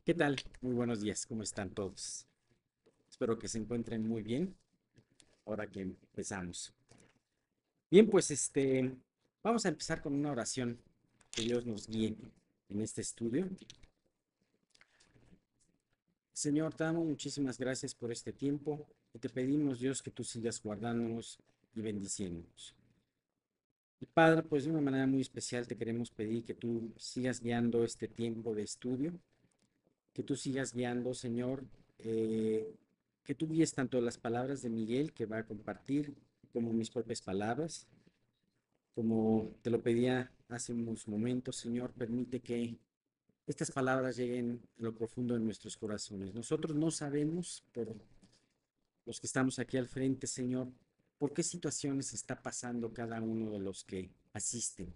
¿Qué tal? Muy buenos días, ¿cómo están todos? Espero que se encuentren muy bien ahora que empezamos. Bien, pues vamos a empezar con una oración que Dios nos guíe en este estudio. Señor, te damos muchísimas gracias por este tiempo y te pedimos, Dios, que tú sigas guardándonos y bendiciéndonos. Y Padre, pues de una manera muy especial te queremos pedir que tú sigas guiando este tiempo de estudio, que tú sigas guiando, Señor, eh, que tú guíes tanto las palabras de Miguel que va a compartir como mis propias palabras, como te lo pedía hace unos momentos, Señor, permite que estas palabras lleguen a lo profundo de nuestros corazones. Nosotros no sabemos, por los que estamos aquí al frente, Señor, por qué situaciones está pasando cada uno de los que asisten,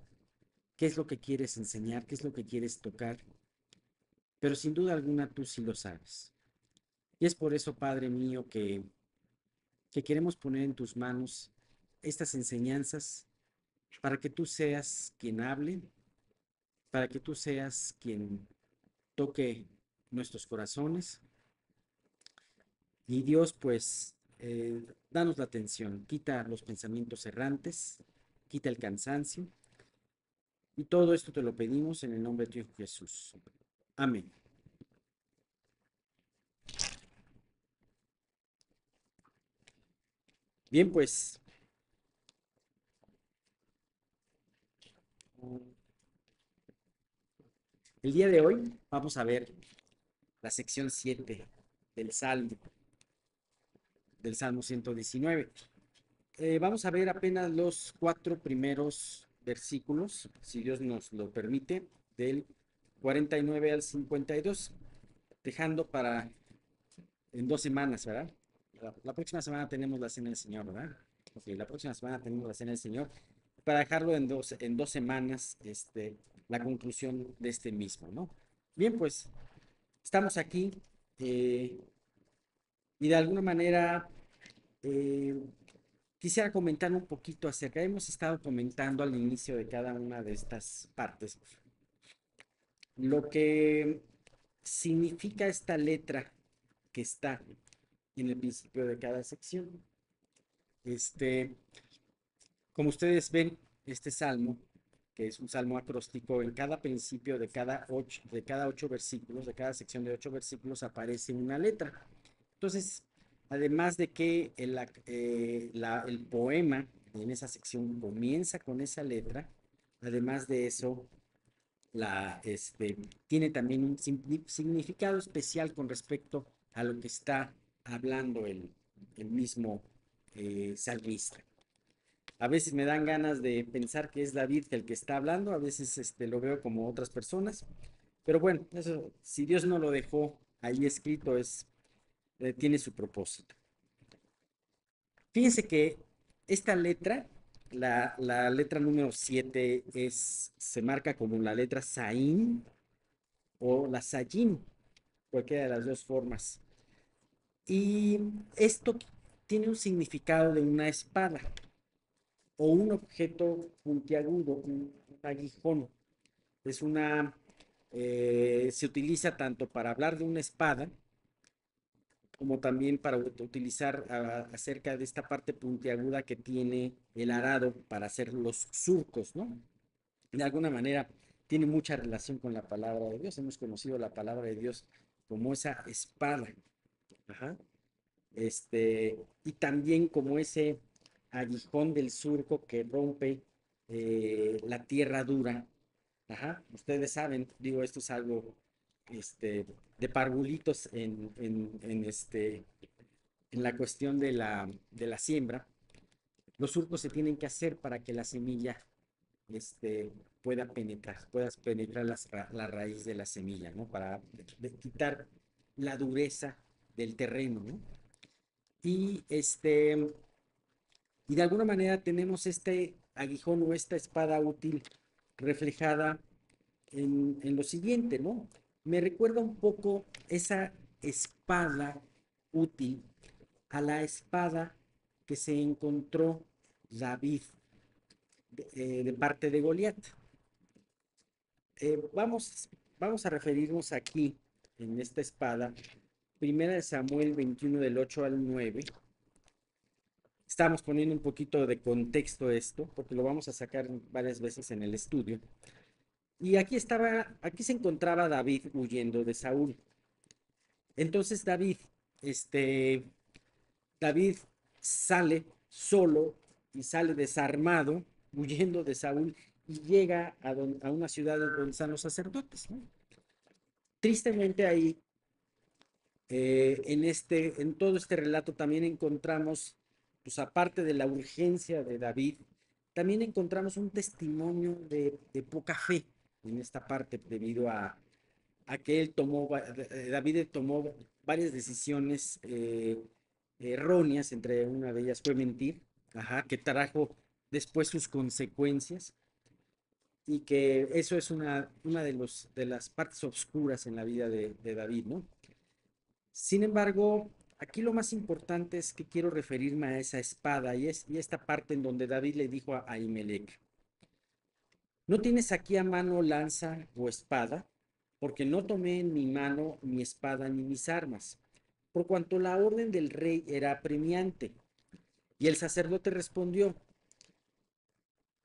qué es lo que quieres enseñar, qué es lo que quieres tocar, pero sin duda alguna tú sí lo sabes. Y es por eso, Padre mío, que queremos poner en tus manos estas enseñanzas para que tú seas quien hable, para que tú seas quien toque nuestros corazones. Y Dios, pues, danos la atención, quita los pensamientos errantes, quita el cansancio. Y todo esto te lo pedimos en el nombre de tu Hijo Jesús. Amén. Bien, pues, el día de hoy vamos a ver la sección 7 del Salmo 119. Vamos a ver apenas los 4 primeros versículos, si Dios nos lo permite, del 49 al 52, dejando para en 2 semanas, ¿verdad? La próxima semana tenemos la Cena del Señor, ¿verdad? Ok, la próxima semana tenemos la Cena del Señor, para dejarlo en dos semanas, la conclusión de este mismo, ¿no? Bien, pues estamos aquí eh, y de alguna manera eh, quisiera comentar un poquito acerca, hemos estado comentando al inicio de cada una de estas partes, lo que significa esta letra que está en el principio de cada sección. Este, Como ustedes ven, este salmo, que es un salmo acróstico, en cada principio de cada 8 versículos, de cada sección de 8 versículos, aparece una letra. Entonces, además de que el poema en esa sección comienza con esa letra, además de eso, tiene también un significado especial con respecto a lo que está hablando el mismo salmista. A veces me dan ganas de pensar que es David el que está hablando, a veces lo veo como otras personas, pero bueno, eso, si Dios no lo dejó ahí escrito, tiene su propósito. Fíjense que esta letra, la letra número 7 se marca como la letra Saín o la Sayin, cualquiera de las dos formas. Y esto tiene un significado de una espada o un objeto puntiagudo, un aguijón. Se utiliza tanto para hablar de una espada como también para utilizar acerca de esta parte puntiaguda que tiene el arado para hacer los surcos, ¿no? De alguna manera tiene mucha relación con la palabra de Dios. Hemos conocido la palabra de Dios como esa espada. Ajá. Y también como ese aguijón del surco que rompe la tierra dura. Ajá. Ustedes saben, digo, esto es algo de parvulitos en la cuestión de la siembra. Los surcos se tienen que hacer para que la semilla puedas penetrar la raíz de la semilla, ¿no? Para quitar la dureza del terreno, ¿no? Y y de alguna manera tenemos este aguijón o esta espada útil reflejada en lo siguiente, ¿no? Me recuerda un poco esa espada útil a la espada que se encontró David de parte de Goliat. Vamos a referirnos aquí, en esta espada, primera de Samuel 21 del 8 al 9. Estamos poniendo un poquito de contexto esto, porque lo vamos a sacar varias veces en el estudio. Y aquí se encontraba David huyendo de Saúl. Entonces este, David sale solo y sale desarmado, huyendo de Saúl, y llega a una ciudad donde están los sacerdotes, ¿no? Tristemente ahí, en todo este relato también encontramos, pues aparte de la urgencia de David, también encontramos un testimonio de poca fe en esta parte, debido a que David tomó varias decisiones erróneas, entre una de ellas fue mentir, ajá, que trajo después sus consecuencias, y que eso es una de las partes oscuras en la vida de David, ¿no? Sin embargo, aquí lo más importante es que quiero referirme a esa espada y esta parte en donde David le dijo a Ahimelech: no tienes aquí a mano lanza o espada, porque no tomé en mi mano mi espada ni mis armas, por cuanto la orden del rey era apremiante. Y el sacerdote respondió: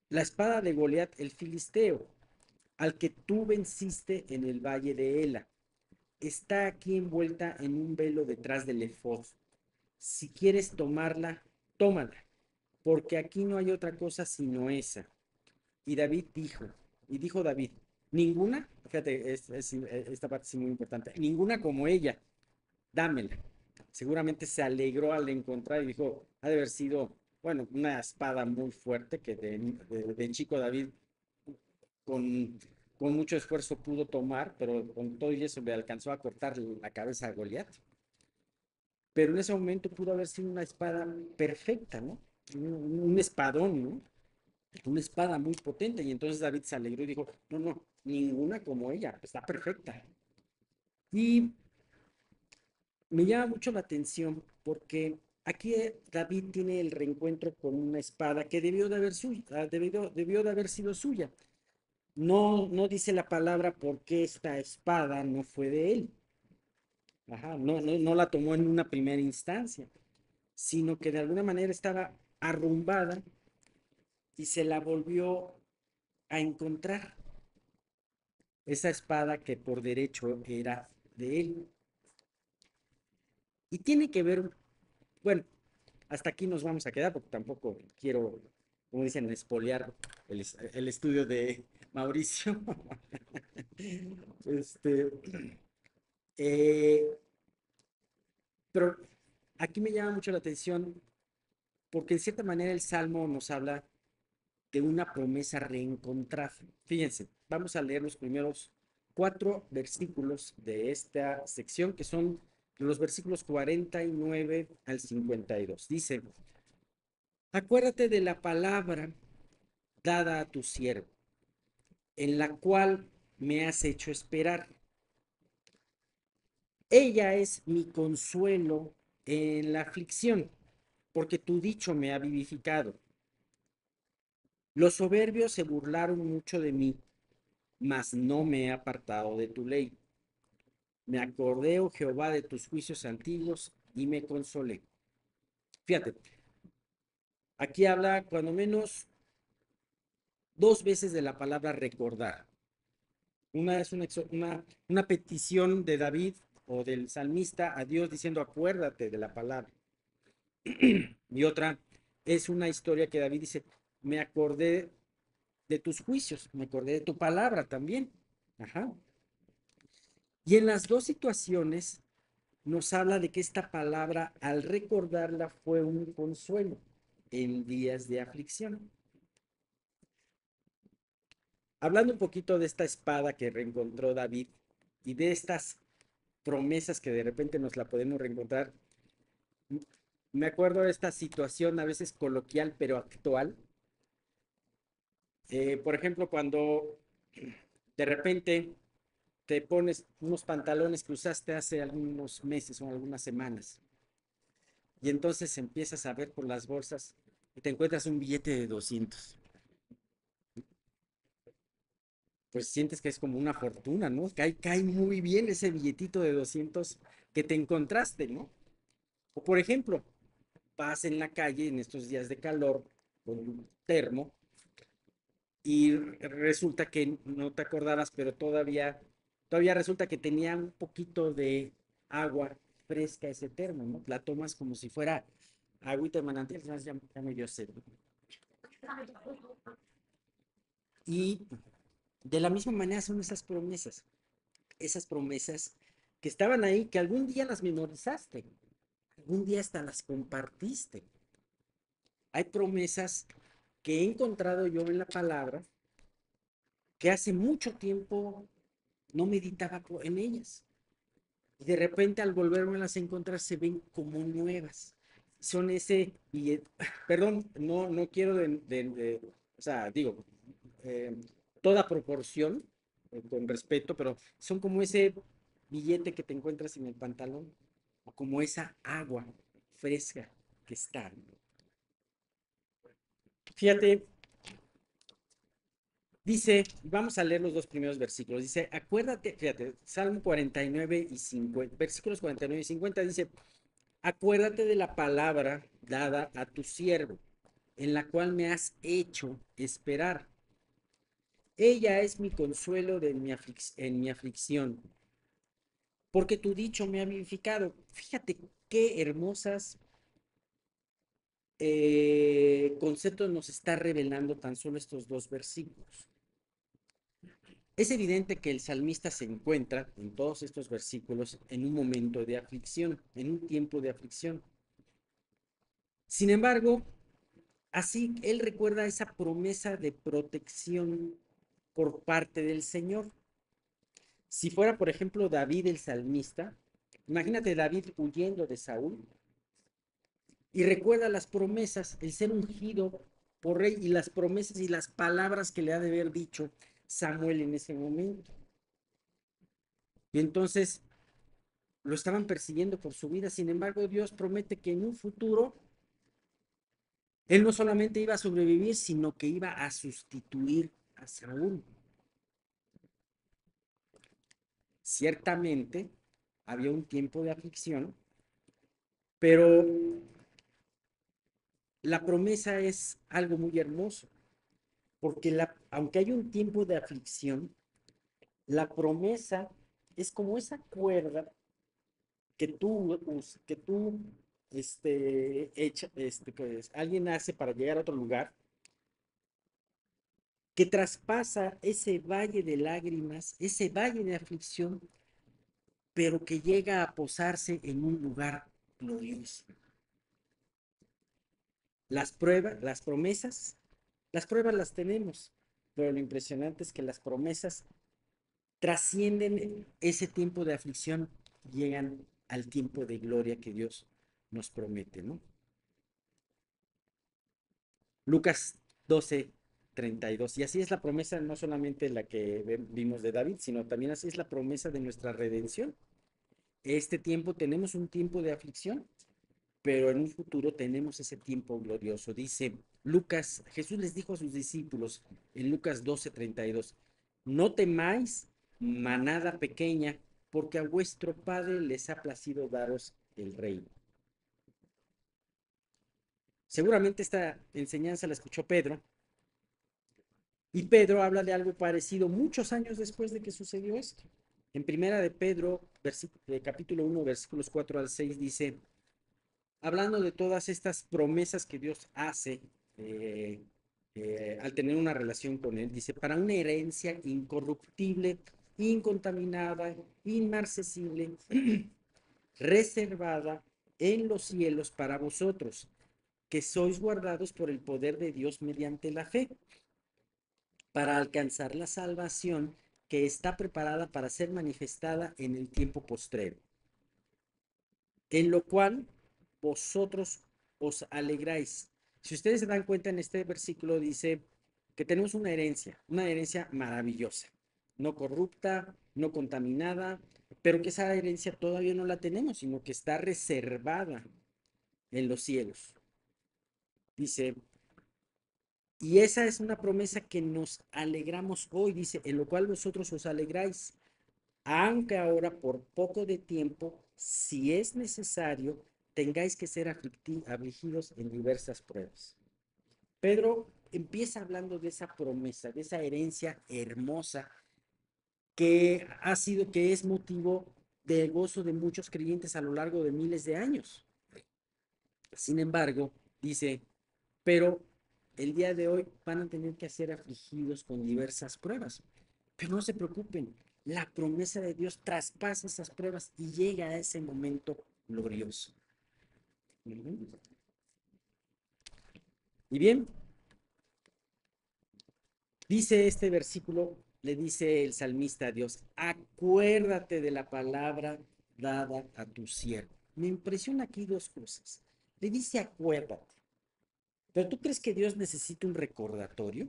la espada de Goliat el filisteo, al que tú venciste en el valle de Ela, está aquí envuelta en un velo detrás del efod. Si quieres tomarla, tómala, porque aquí no hay otra cosa sino esa. Y dijo David: ninguna, fíjate, esta parte es muy importante, ninguna como ella, dámela. Seguramente se alegró al encontrar y dijo: ha de haber sido, bueno, una espada muy fuerte que de chico David con, con mucho esfuerzo pudo tomar, pero con todo y eso le alcanzó a cortar la cabeza a Goliat. Pero en ese momento pudo haber sido una espada perfecta, ¿no? Un espadón, ¿no? Una espada muy potente. Y entonces David se alegró y dijo: no, no, ninguna como ella, está perfecta. Y me llama mucho la atención porque aquí David tiene el reencuentro con una espada que debió de haber sido suya. No, no dice la palabra por qué esta espada no fue de él. Ajá, no la tomó en una primera instancia, sino que de alguna manera estaba arrumbada y se la volvió a encontrar, esa espada que por derecho era de él. Y tiene que ver, bueno, hasta aquí nos vamos a quedar porque tampoco quiero, como dicen, espolear el estudio de Mauricio. este, eh, pero aquí me llama mucho la atención porque en cierta manera el Salmo nos habla de una promesa reencontrada. Fíjense, vamos a leer los primeros 4 versículos de esta sección, que son los versículos 49 al 52. Dice: acuérdate de la palabra dada a tu siervo, en la cual me has hecho esperar. Ella es mi consuelo en la aflicción, porque tu dicho me ha vivificado. Los soberbios se burlaron mucho de mí, mas no me he apartado de tu ley. Me acordé, oh Jehová, de tus juicios antiguos y me consolé. Fíjate, aquí habla cuando menos 2 veces de la palabra recordar. Una es una petición de David o del salmista a Dios diciendo: acuérdate de la palabra. Y otra es una historia que David dice: me acordé de tus juicios, me acordé de tu palabra también. Ajá. Y en las dos situaciones nos habla de que esta palabra, al recordarla, fue un consuelo en días de aflicción. Hablando un poquito de esta espada que reencontró David y de estas promesas que de repente nos la podemos reencontrar, me acuerdo de esta situación a veces coloquial pero actual. Por ejemplo, cuando de repente te pones unos pantalones que usaste hace algunos meses o algunas semanas, y entonces empiezas a ver por las bolsas y te encuentras un billete de 200. pues sientes que es como una fortuna, ¿no? Cae muy bien ese billetito de 200 que te encontraste, ¿no? O por ejemplo, vas en la calle en estos días de calor con un termo y resulta que no te acordabas, pero todavía resulta que tenía un poquito de agua fresca ese termo, ¿no? La tomas como si fuera agüita de manantial, ya me dio sed. Y de la misma manera son esas promesas que estaban ahí, que algún día las memorizaste, algún día hasta las compartiste. Hay promesas que he encontrado yo en la palabra que hace mucho tiempo no meditaba en ellas. Y de repente al volvérmelas a encontrar se ven como nuevas. Son ese, y perdón, no quiero o sea, digo, eh, toda proporción, con respeto, pero son como ese billete que te encuentras en el pantalón, o como esa agua fresca que está. Fíjate, dice, vamos a leer los dos primeros versículos. Dice, acuérdate, fíjate, Salmo 49 y 50, versículos 49 y 50 dice, acuérdate de la palabra dada a tu siervo, en la cual me has hecho esperar. Ella es mi consuelo en mi aflicción, porque tu dicho me ha vivificado. Fíjate qué hermosas conceptos nos está revelando tan solo estos dos versículos. Es evidente que el salmista se encuentra en todos estos versículos en un momento de aflicción, en un tiempo de aflicción. Sin embargo, así él recuerda esa promesa de protección por parte del Señor. Si fuera, por ejemplo, David el salmista, imagínate David huyendo de Saúl y recuerda las promesas, el ser ungido por rey y las promesas y las palabras que le ha de haber dicho Samuel en ese momento. Y entonces lo estaban persiguiendo por su vida. Sin embargo, Dios promete que en un futuro él no solamente iba a sobrevivir, sino que iba a sustituir a Saúl. Ciertamente había un tiempo de aflicción, pero la promesa es algo muy hermoso, porque aunque hay un tiempo de aflicción, la promesa es como esa cuerda que tú que alguien hace para llegar a otro lugar, que traspasa ese valle de lágrimas, ese valle de aflicción, pero que llega a posarse en un lugar glorioso. Las pruebas las tenemos, pero lo impresionante es que las promesas trascienden ese tiempo de aflicción, llegan al tiempo de gloria que Dios nos promete, ¿no? Lucas 12:32. Y así es la promesa, no solamente la que vimos de David, sino también así es la promesa de nuestra redención. Este tiempo tenemos un tiempo de aflicción, pero en un futuro tenemos ese tiempo glorioso. Dice Lucas, Jesús les dijo a sus discípulos en Lucas 12:32, no temáis, manada pequeña, porque a vuestro Padre les ha placido daros el reino. Seguramente esta enseñanza la escuchó Pedro, y Pedro habla de algo parecido muchos años después de que sucedió esto. En primera de Pedro, capítulo 1, versículos 4 al 6, dice, hablando de todas estas promesas que Dios hace al tener una relación con Él, dice, para una herencia incorruptible, incontaminada, inmarcesible, reservada en los cielos para vosotros, que sois guardados por el poder de Dios mediante la fe, para alcanzar la salvación que está preparada para ser manifestada en el tiempo postrero, en lo cual vosotros os alegráis. Si ustedes se dan cuenta, en este versículo dice que tenemos una herencia maravillosa, no corrupta, no contaminada, pero que esa herencia todavía no la tenemos, sino que está reservada en los cielos. Dice, Y esa es una promesa que nos alegramos hoy, dice, en lo cual vosotros os alegráis, aunque ahora por poco de tiempo, si es necesario, tengáis que ser afligidos en diversas pruebas. Pedro empieza hablando de esa promesa, de esa herencia hermosa que es motivo de gozo de muchos creyentes a lo largo de miles de años. Sin embargo, dice, pero el día de hoy van a tener que ser afligidos con diversas pruebas. Pero no se preocupen, la promesa de Dios traspasa esas pruebas y llega a ese momento glorioso. Y bien, dice este versículo, le dice el salmista a Dios, acuérdate de la palabra dada a tu siervo. Me impresiona aquí dos cosas. Le dice acuérdate, pero ¿tú crees que Dios necesita un recordatorio?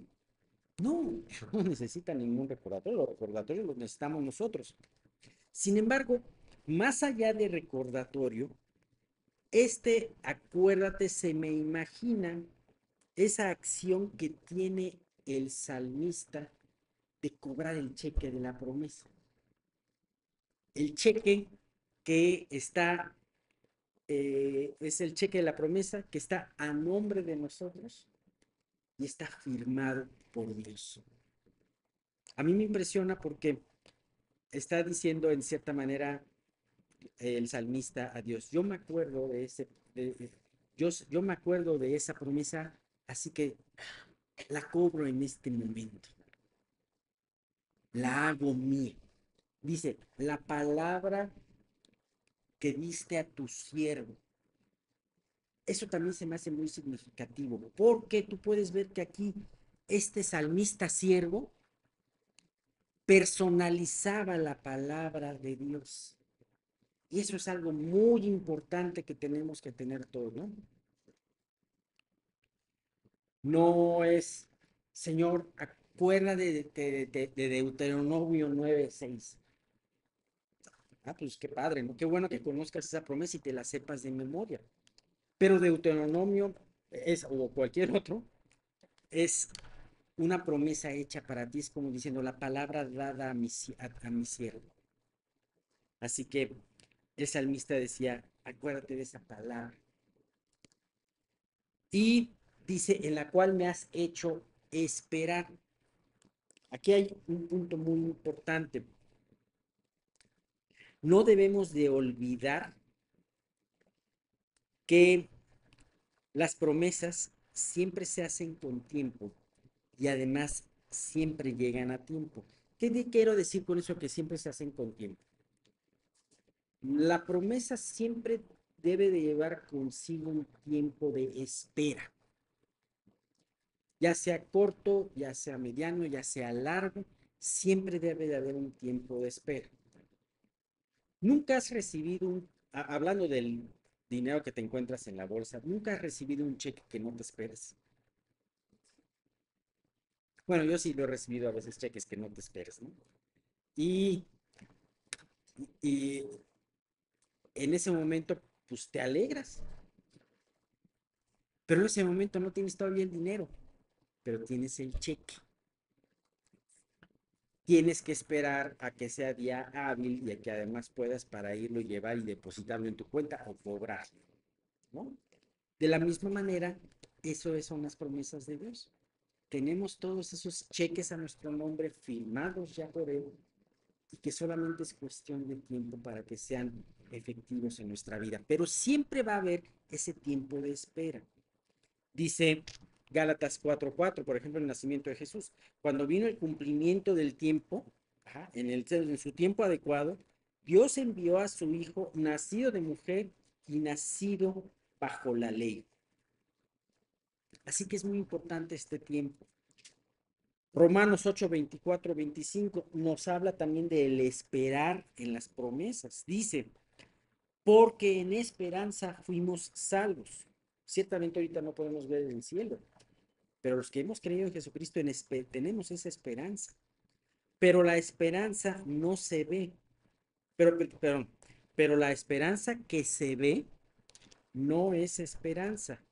No, no necesita ningún recordatorio, los recordatorios los necesitamos nosotros. Sin embargo, más allá de recordatorio, acuérdate, se me imagina esa acción que tiene el salmista de cobrar el cheque de la promesa. El cheque que está, es el cheque de la promesa que está a nombre de nosotros y está firmado por Dios. A mí me impresiona porque está diciendo en cierta manera el salmista a Dios, yo me acuerdo de yo me acuerdo de esa promesa, así que la cobro en este momento, la hago mía. Dice, la palabra que diste a tu siervo. Eso también se me hace muy significativo, porque tú puedes ver que aquí este salmista siervo personalizaba la palabra de Dios. Y eso es algo muy importante que tenemos que tener todos, ¿no? No es, Señor, acuérdate de Deuteronomio 9:6. Ah, pues qué padre, ¿no? Qué bueno que conozcas esa promesa y te la sepas de memoria. Pero Deuteronomio o cualquier otro, es una promesa hecha para ti, es como diciendo la palabra dada a mi siervo. Así que el salmista decía, acuérdate de esa palabra. Y dice, en la cual me has hecho esperar. Aquí hay un punto muy importante. No debemos de olvidar que las promesas siempre se hacen con tiempo y además siempre llegan a tiempo. ¿Qué quiero decir con eso que siempre se hacen con tiempo? La promesa siempre debe de llevar consigo un tiempo de espera, ya sea corto, ya sea mediano, ya sea largo, siempre debe de haber un tiempo de espera. Nunca has recibido hablando del dinero que te encuentras en la bolsa, nunca has recibido un cheque que no te esperes. Bueno, yo sí lo he recibido a veces cheques que no te esperes, ¿no? Y, y en ese momento, pues te alegras, pero en ese momento no tienes todavía el dinero, pero tienes el cheque. Tienes que esperar a que sea día hábil y a que además puedas para irlo y llevar y depositarlo en tu cuenta o cobrarlo, ¿no? De la misma manera, eso son las promesas de Dios. Tenemos todos esos cheques a nuestro nombre firmados ya por Él y que solamente es cuestión de tiempo para que sean efectivos en nuestra vida. Pero siempre va a haber ese tiempo de espera. Dice Gálatas 4:4, por ejemplo, el nacimiento de Jesús. Cuando vino el cumplimiento del tiempo, en su tiempo adecuado, Dios envió a su Hijo nacido de mujer y nacido bajo la ley. Así que es muy importante este tiempo. Romanos 8:24-25 nos habla también del esperar en las promesas. Dice, porque en esperanza fuimos salvos. Ciertamente ahorita no podemos ver el cielo, pero los que hemos creído en Jesucristo tenemos esa esperanza. Pero la esperanza no se ve. Perdón, pero la esperanza que se ve no es esperanza,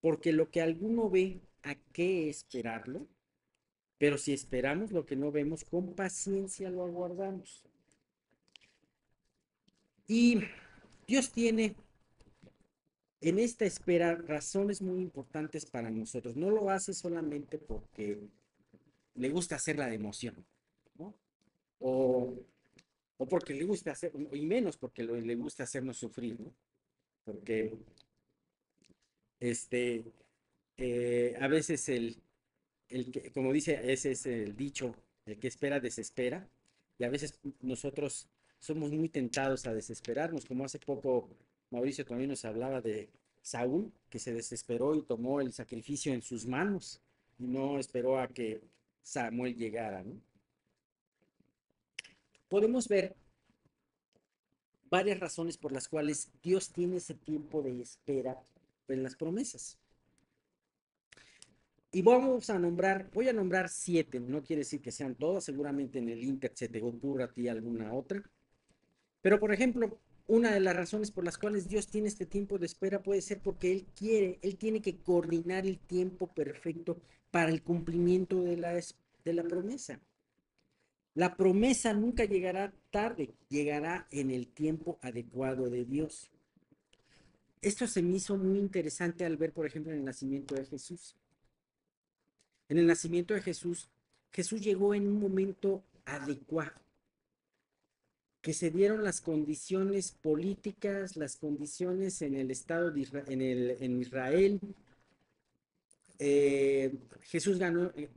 porque lo que alguno ve a qué esperarlo, pero si esperamos lo que no vemos, con paciencia lo aguardamos. Y Dios tiene en esta espera razones muy importantes para nosotros. No lo hace solamente porque le gusta hacer la de emoción, ¿no? O, o porque le gusta hacer, y menos porque le gusta hacernos sufrir, ¿no? Porque este, a veces el que, como dice, ese es el dicho, el que espera desespera, y a veces nosotros somos muy tentados a desesperarnos, como hace poco Mauricio también nos hablaba de Saúl, que se desesperó y tomó el sacrificio en sus manos, y no esperó a que Samuel llegara, ¿no? Podemos ver varias razones por las cuales Dios tiene ese tiempo de espera en las promesas. Y voy a nombrar 7, no quiere decir que sean todas, seguramente en el Inter se te ocurra a ti alguna otra. Pero, por ejemplo, una de las razones por las cuales Dios tiene este tiempo de espera puede ser porque Él tiene que coordinar el tiempo perfecto para el cumplimiento de la promesa. La promesa nunca llegará tarde, llegará en el tiempo adecuado de Dios. Esto se me hizo muy interesante al ver, por ejemplo, en el nacimiento de Jesús. En el nacimiento de Jesús, Jesús llegó en un momento adecuado, que se dieron las condiciones políticas, las condiciones en el estado de en Israel. Jesús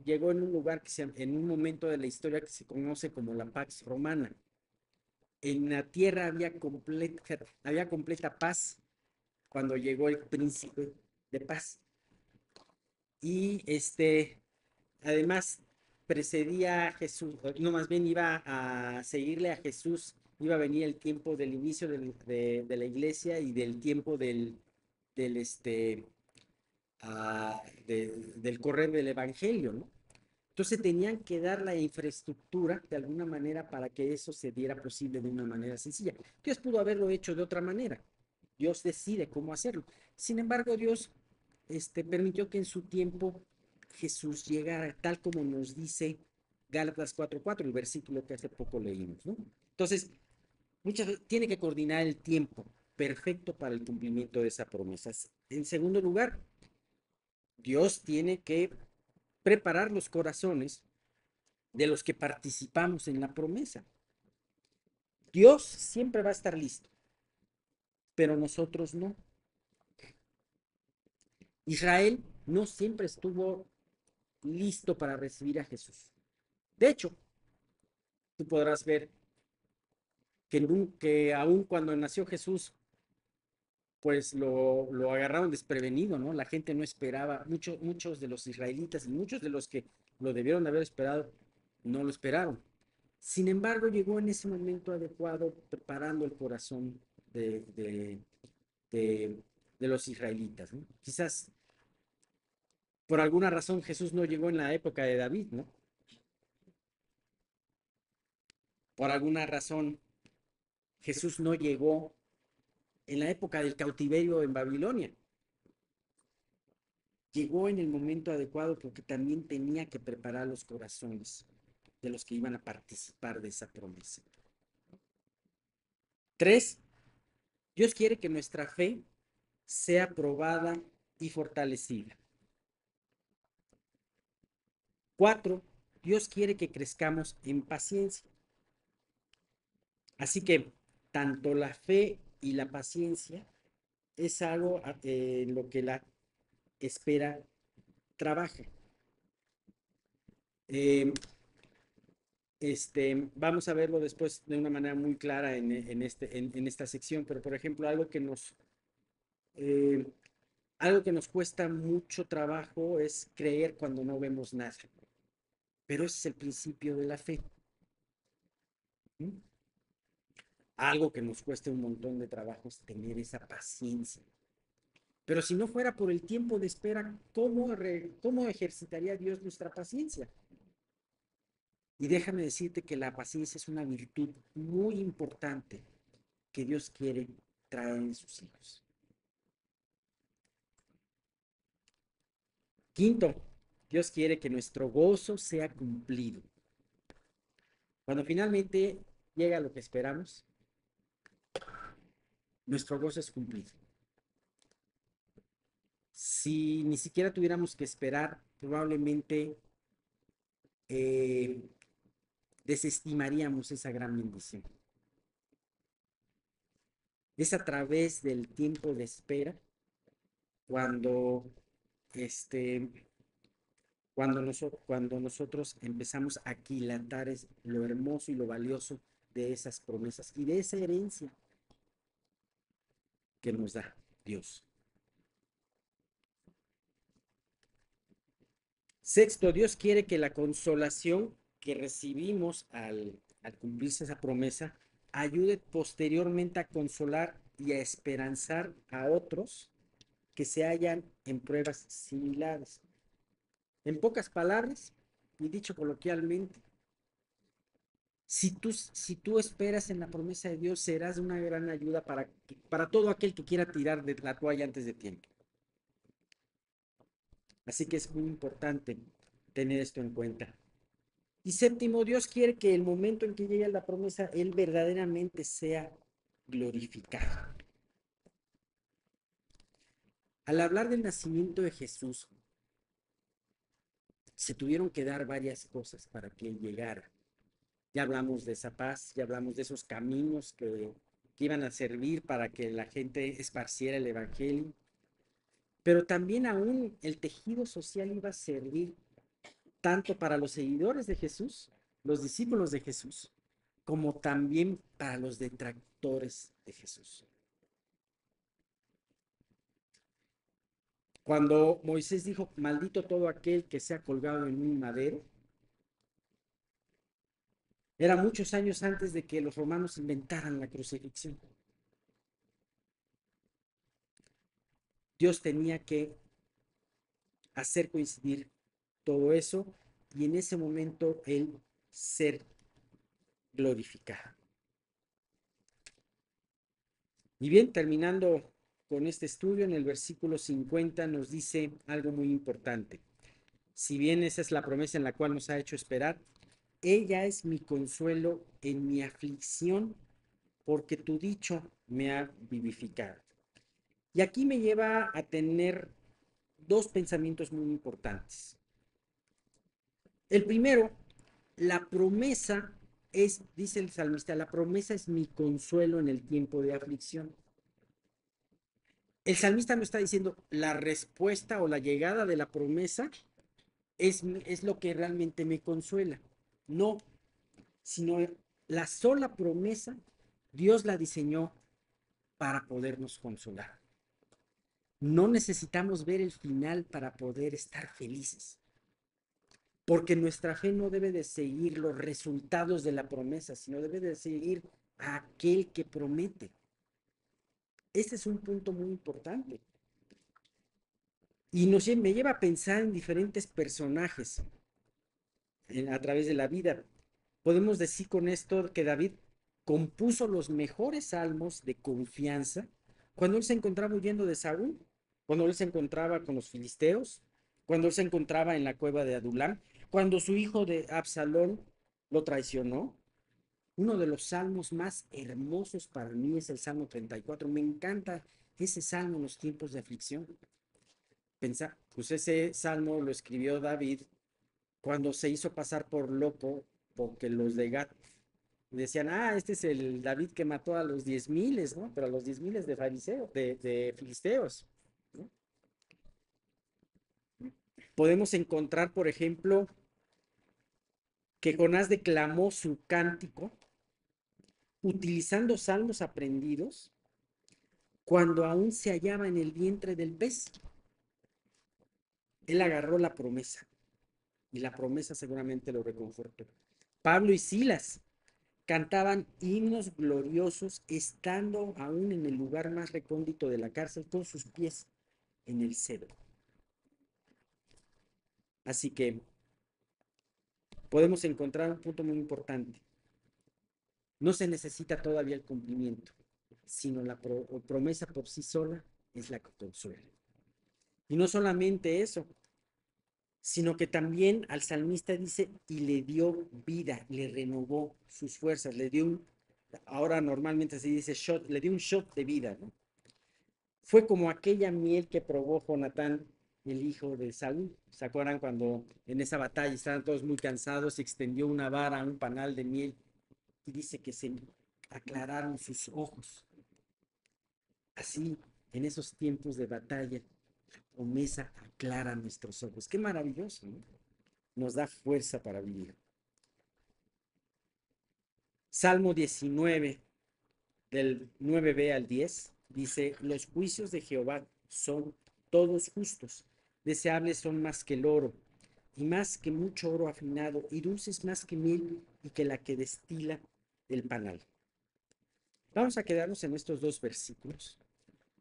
llegó en un lugar en un momento de la historia que se conoce como la Pax Romana. En la tierra había completa paz cuando llegó el príncipe de paz. Y además precedía a Jesús, no, más bien iba a seguirle a Jesús, iba a venir el tiempo del inicio de la iglesia y del tiempo del, este, del correr del evangelio, ¿no? Entonces tenían que dar la infraestructura de alguna manera para que eso se diera posible de una manera sencilla. Dios pudo haberlo hecho de otra manera. Dios decide cómo hacerlo. Sin embargo, Dios permitió que en su tiempo Jesús llegara, tal como nos dice Gálatas 4:4, el versículo que hace poco leímos, ¿no? Entonces, muchas veces tiene que coordinar el tiempo perfecto para el cumplimiento de esa promesa. En segundo lugar, Dios tiene que preparar los corazones de los que participamos en la promesa. Dios siempre va a estar listo, pero nosotros no. Israel no siempre estuvo listo para recibir a Jesús. De hecho, tú podrás ver que aún cuando nació Jesús, pues lo agarraron desprevenido, ¿no? La gente no esperaba, muchos de los israelitas y muchos de los que lo debieron de haber esperado, no lo esperaron. Sin embargo, llegó en ese momento adecuado, preparando el corazón de, de los israelitas, ¿no? Quizás por alguna razón Jesús no llegó en la época de David, ¿no? Por alguna razón Jesús no llegó en la época del cautiverio en Babilonia. Llegó en el momento adecuado porque también tenía que preparar los corazones de los que iban a participar de esa promesa. 3, Dios quiere que nuestra fe sea probada y fortalecida. 4, Dios quiere que crezcamos en paciencia. Así que tanto la fe y la paciencia es algo en lo que la espera trabaja. Eh, vamos a verlo después de una manera muy clara en esta sección, pero por ejemplo, eh, algo que nos cuesta mucho trabajo es creer cuando no vemos nada, pero ese es el principio de la fe. ¿Mm? Algo que nos cuesta un montón de trabajo es tener esa paciencia. Pero si no fuera por el tiempo de espera, ¿cómo ejercitaría Dios nuestra paciencia? Y déjame decirte que la paciencia es una virtud muy importante que Dios quiere traer en sus hijos. Quinto, Dios quiere que nuestro gozo sea cumplido. Cuando finalmente llega lo que esperamos, nuestro gozo es cumplido. Si ni siquiera tuviéramos que esperar, probablemente eh, desestimaríamos esa gran bendición. Es a través del tiempo de espera cuando, este, cuando nosotros empezamos a aquilatar lo hermoso y lo valioso de esas promesas y de esa herencia que nos da Dios. Sexto, Dios quiere que la consolación que recibimos al cumplirse esa promesa ayude posteriormente a consolar y a esperanzar a otros que se hallan en pruebas similares. En pocas palabras, y dicho coloquialmente, si tú esperas en la promesa de Dios, serás de una gran ayuda para todo aquel que quiera tirar de la toalla antes de tiempo. Así que es muy importante tener esto en cuenta. Y séptimo, Dios quiere que el momento en que llegue la promesa, Él verdaderamente sea glorificado. Al hablar del nacimiento de Jesús, se tuvieron que dar varias cosas para que Él llegara. Ya hablamos de esa paz, ya hablamos de esos caminos que iban a servir para que la gente esparciera el Evangelio, pero también aún el tejido social iba a servir tanto para los seguidores de Jesús, los discípulos de Jesús, como también para los detractores de Jesús. Cuando Moisés dijo, maldito todo aquel que sea colgado en un madero, era muchos años antes de que los romanos inventaran la crucifixión. Dios tenía que hacer coincidir todo eso y en ese momento Él ser glorificado. Y bien, terminando con este estudio, en el versículo 50 nos dice algo muy importante. Si bien esa es la promesa en la cual nos ha hecho esperar, ella es mi consuelo en mi aflicción, porque tu dicho me ha vivificado. Y aquí me lleva a tener dos pensamientos muy importantes. El primero, la promesa es, dice el salmista, la promesa es mi consuelo en el tiempo de aflicción. El salmista no está diciendo la respuesta o la llegada de la promesa es lo que realmente me consuela. No, sino la sola promesa, Dios la diseñó para podernos consolar. No necesitamos ver el final para poder estar felices, porque nuestra fe no debe de seguir los resultados de la promesa, sino debe de seguir a aquel que promete. Este es un punto muy importante. Y me lleva a pensar en diferentes personajes a través de la vida. Podemos decir con esto que David compuso los mejores salmos de confianza cuando él se encontraba huyendo de Saúl, cuando él se encontraba con los filisteos, cuando él se encontraba en la cueva de Adulam, cuando su hijo de Absalón lo traicionó. Uno de los salmos más hermosos para mí es el Salmo 34. Me encanta ese salmo en los tiempos de aflicción. Pues ese salmo lo escribió David cuando se hizo pasar por loco porque los de Gat decían, este es el David que mató a los 10,000, ¿no? Pero a los 10,000 de fariseos, de filisteos, ¿no? Podemos encontrar, por ejemplo, que Jonás declamó su cántico utilizando salmos aprendidos cuando aún se hallaba en el vientre del pez. Él agarró la promesa y la promesa seguramente lo reconfortó. Pablo y Silas cantaban himnos gloriosos estando aún en el lugar más recóndito de la cárcel con sus pies en el cedro. Así que podemos encontrar un punto muy importante. No se necesita todavía el cumplimiento, sino la promesa por sí sola es la que consuela. Y no solamente eso, sino que también al salmista dice, y le dio vida, le renovó sus fuerzas, le dio ahora normalmente se dice shot, le dio un shot de vida, ¿no? Fue como aquella miel que probó Jonatán, el hijo de Saúl. ¿Se acuerdan cuando en esa batalla estaban todos muy cansados, se extendió una vara, un panal de miel, y dice que se aclararon sus ojos? Así, en esos tiempos de batalla, la promesa aclara nuestros ojos. Qué maravilloso, ¿no? Nos da fuerza para vivir. Salmo 19, del 9b al 10, dice, los juicios de Jehová son todos justos, deseables son más que el oro, y más que mucho oro afinado, y dulces más que miel, y que la que destila el panal. Vamos a quedarnos en estos dos versículos,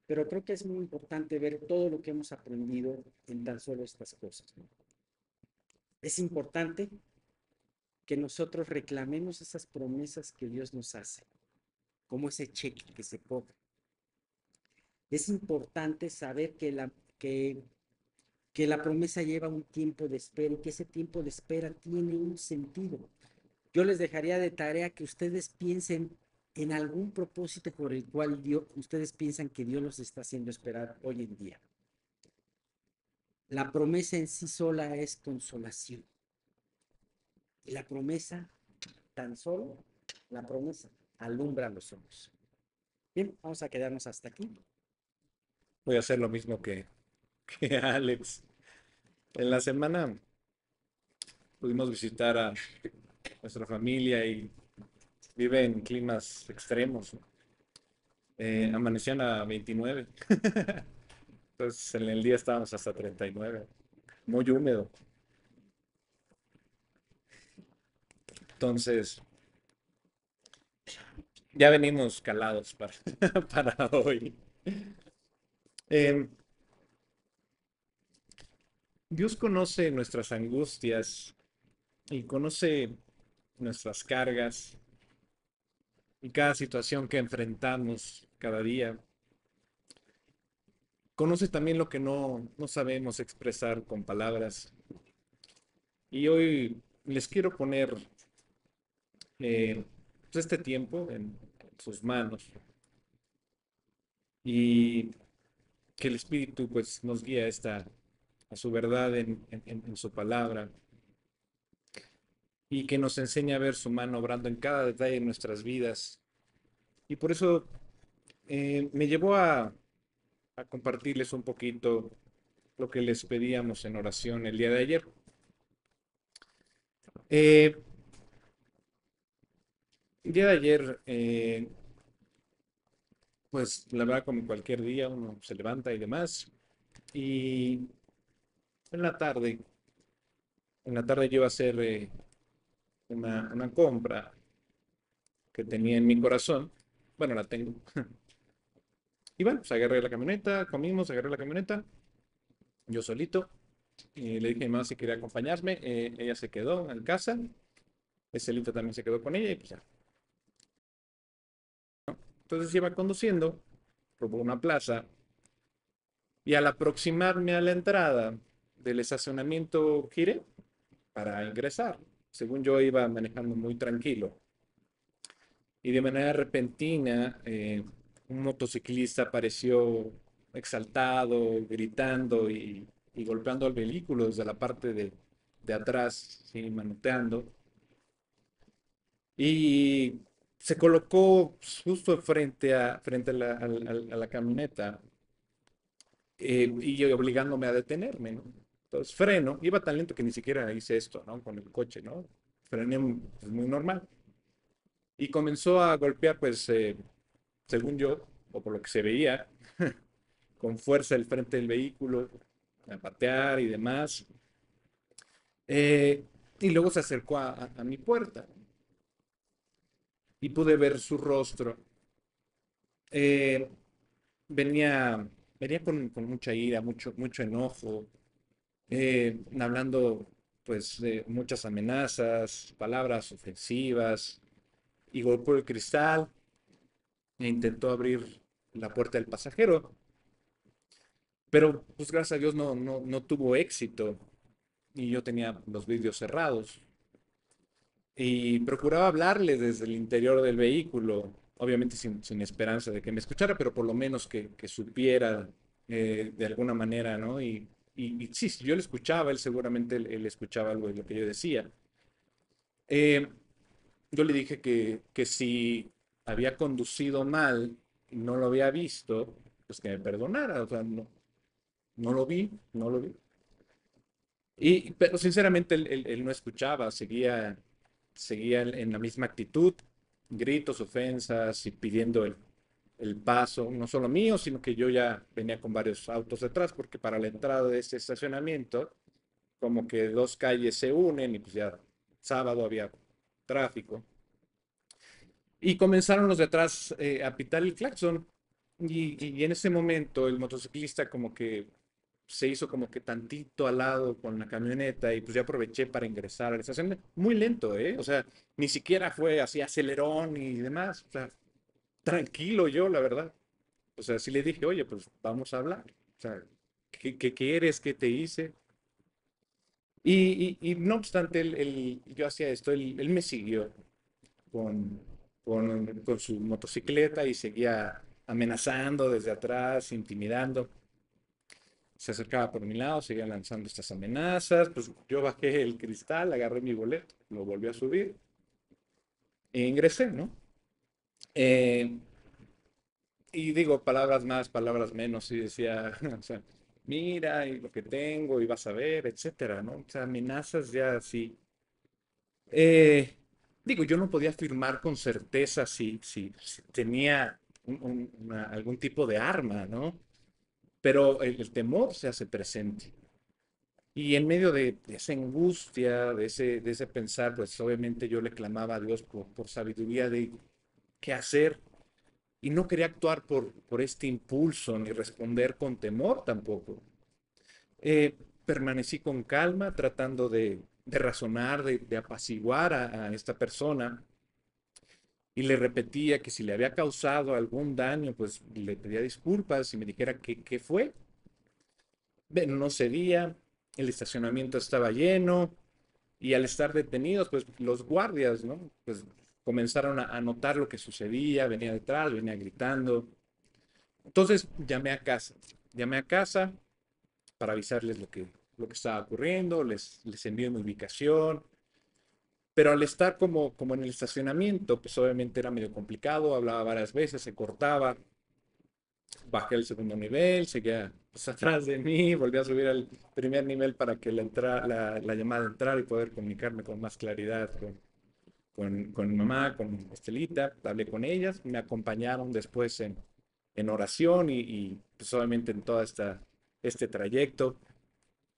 pero creo que es muy importante ver todo lo que hemos aprendido en tan solo estas cosas, ¿no? Es importante que nosotros reclamemos esas promesas que Dios nos hace, como ese cheque que se cobra. Es importante saber que la promesa lleva un tiempo de espera y que ese tiempo de espera tiene un sentido. Yo les dejaría de tarea que ustedes piensen en algún propósito por el cual ustedes piensan que Dios los está haciendo esperar hoy en día. La promesa en sí sola es consolación. Y la promesa, tan solo, la promesa alumbra los ojos. Bien, vamos a quedarnos hasta aquí. Voy a hacer lo mismo que Alex. En la semana pudimos visitar a nuestra familia y vive en climas extremos, ¿no? Amanecían a 29. Entonces en el día estábamos hasta 39. Muy húmedo. Entonces ya venimos calados para hoy. Eh, Dios conoce nuestras angustias y conoce nuestras cargas y cada situación que enfrentamos cada día. Conoce también lo que no sabemos expresar con palabras. Y hoy les quiero poner pues, este tiempo en sus manos y que el Espíritu pues nos guíe a su verdad en su palabra y que nos enseñe a ver su mano obrando en cada detalle de nuestras vidas. Y por eso me llevó a compartirles un poquito lo que les pedíamos en oración el día de ayer. Eh, el día de ayer, pues la verdad, como cualquier día, uno se levanta y demás. Y en la tarde, en la tarde yo iba a hacer una compra que tenía en mi corazón. Bueno, la tengo. Y bueno, pues agarré la camioneta, comimos, agarré la camioneta, yo solito. Le dije a mi mamá si quería acompañarme. Ella se quedó en casa. Celito también se quedó con ella y pues ya. Entonces iba conduciendo por una plaza y al aproximarme a la entrada del estacionamiento giré para ingresar. Según yo iba manejando muy tranquilo y de manera repentina un motociclista apareció exaltado, gritando y golpeando al vehículo desde la parte de atrás, ¿sí? Manoteando. Y se colocó justo frente a la camioneta y obligándome a detenerme, ¿no? Entonces freno, iba tan lento que ni siquiera hice esto, ¿no? Con el coche, ¿no? Frené pues, muy normal. Y comenzó a golpear, pues, según yo, o por lo que se veía, con fuerza el frente del vehículo, a patear y demás. Eh, y luego se acercó a mi puerta y pude ver su rostro. Eh, venía, venía con mucha ira, mucho enojo, hablando pues de muchas amenazas, palabras ofensivas, y golpeó el cristal e intentó abrir la puerta del pasajero, pero pues gracias a Dios no tuvo éxito. y yo tenía los vidrios cerrados y procuraba hablarle desde el interior del vehículo, obviamente sin esperanza de que me escuchara, pero por lo menos que supiera de alguna manera, ¿no? Y sí, si yo le escuchaba, él seguramente él escuchaba algo de lo que yo decía. Eh, yo le dije que si había conducido mal y no lo había visto, pues que me perdonara, o sea, no lo vi, no lo vi. Pero sinceramente él no escuchaba, seguía en la misma actitud, gritos, ofensas y pidiendo el paso, no solo mío, sino que yo ya venía con varios autos detrás, porque para la entrada de ese estacionamiento, como que dos calles se unen y pues ya sábado había tráfico. Y comenzaron los de atrás a pitar el claxon. Y en ese momento el motociclista como que se hizo como que tantito al lado con la camioneta y pues yo aproveché para ingresar a la estación. Muy lento, ¿eh? O sea, ni siquiera fue así acelerón y demás. O sea, tranquilo yo, la verdad. O sea, sí le dije, oye, pues vamos a hablar. O sea, ¿qué quieres? ¿Qué te hice? Y no obstante, yo hacía esto, él me siguió con, con su motocicleta y seguía amenazando desde atrás, intimidando. Se acercaba por mi lado, seguía lanzando estas amenazas. Pues yo bajé el cristal, agarré mi boleto, lo volví a subir e ingresé, ¿no? Eh, y digo palabras más, palabras menos, y decía, o sea, mira, y lo que tengo, y vas a ver, etcétera, ¿no? O sea, amenazas ya así. Eh, digo, yo no podía afirmar con certeza si tenía algún tipo de arma, ¿no? Pero el temor se hace presente. Y en medio de esa angustia, de ese pensar, pues obviamente yo le clamaba a Dios por sabiduría de qué hacer. Y no quería actuar por este impulso ni responder con temor tampoco. Eh, Permanecí con calma, tratando de razonar, de apaciguar a esta persona. Y le repetía que si le había causado algún daño, pues le pedía disculpas y me dijera qué fue. Bueno, no cedía, el estacionamiento estaba lleno y al estar detenidos, pues los guardias, ¿no? Pues comenzaron a notar lo que sucedía, venía detrás, venía gritando. Entonces llamé a casa para avisarles lo que estaba ocurriendo, les envié mi ubicación, pero al estar como en el estacionamiento, pues obviamente era medio complicado, hablaba varias veces, se cortaba, bajé al segundo nivel, seguía pues, atrás de mí, volví a subir al primer nivel para que la llamada entrara y poder comunicarme con más claridad con mi mamá, con Estelita, hablé con ellas, me acompañaron después en oración pues obviamente en todo este trayecto.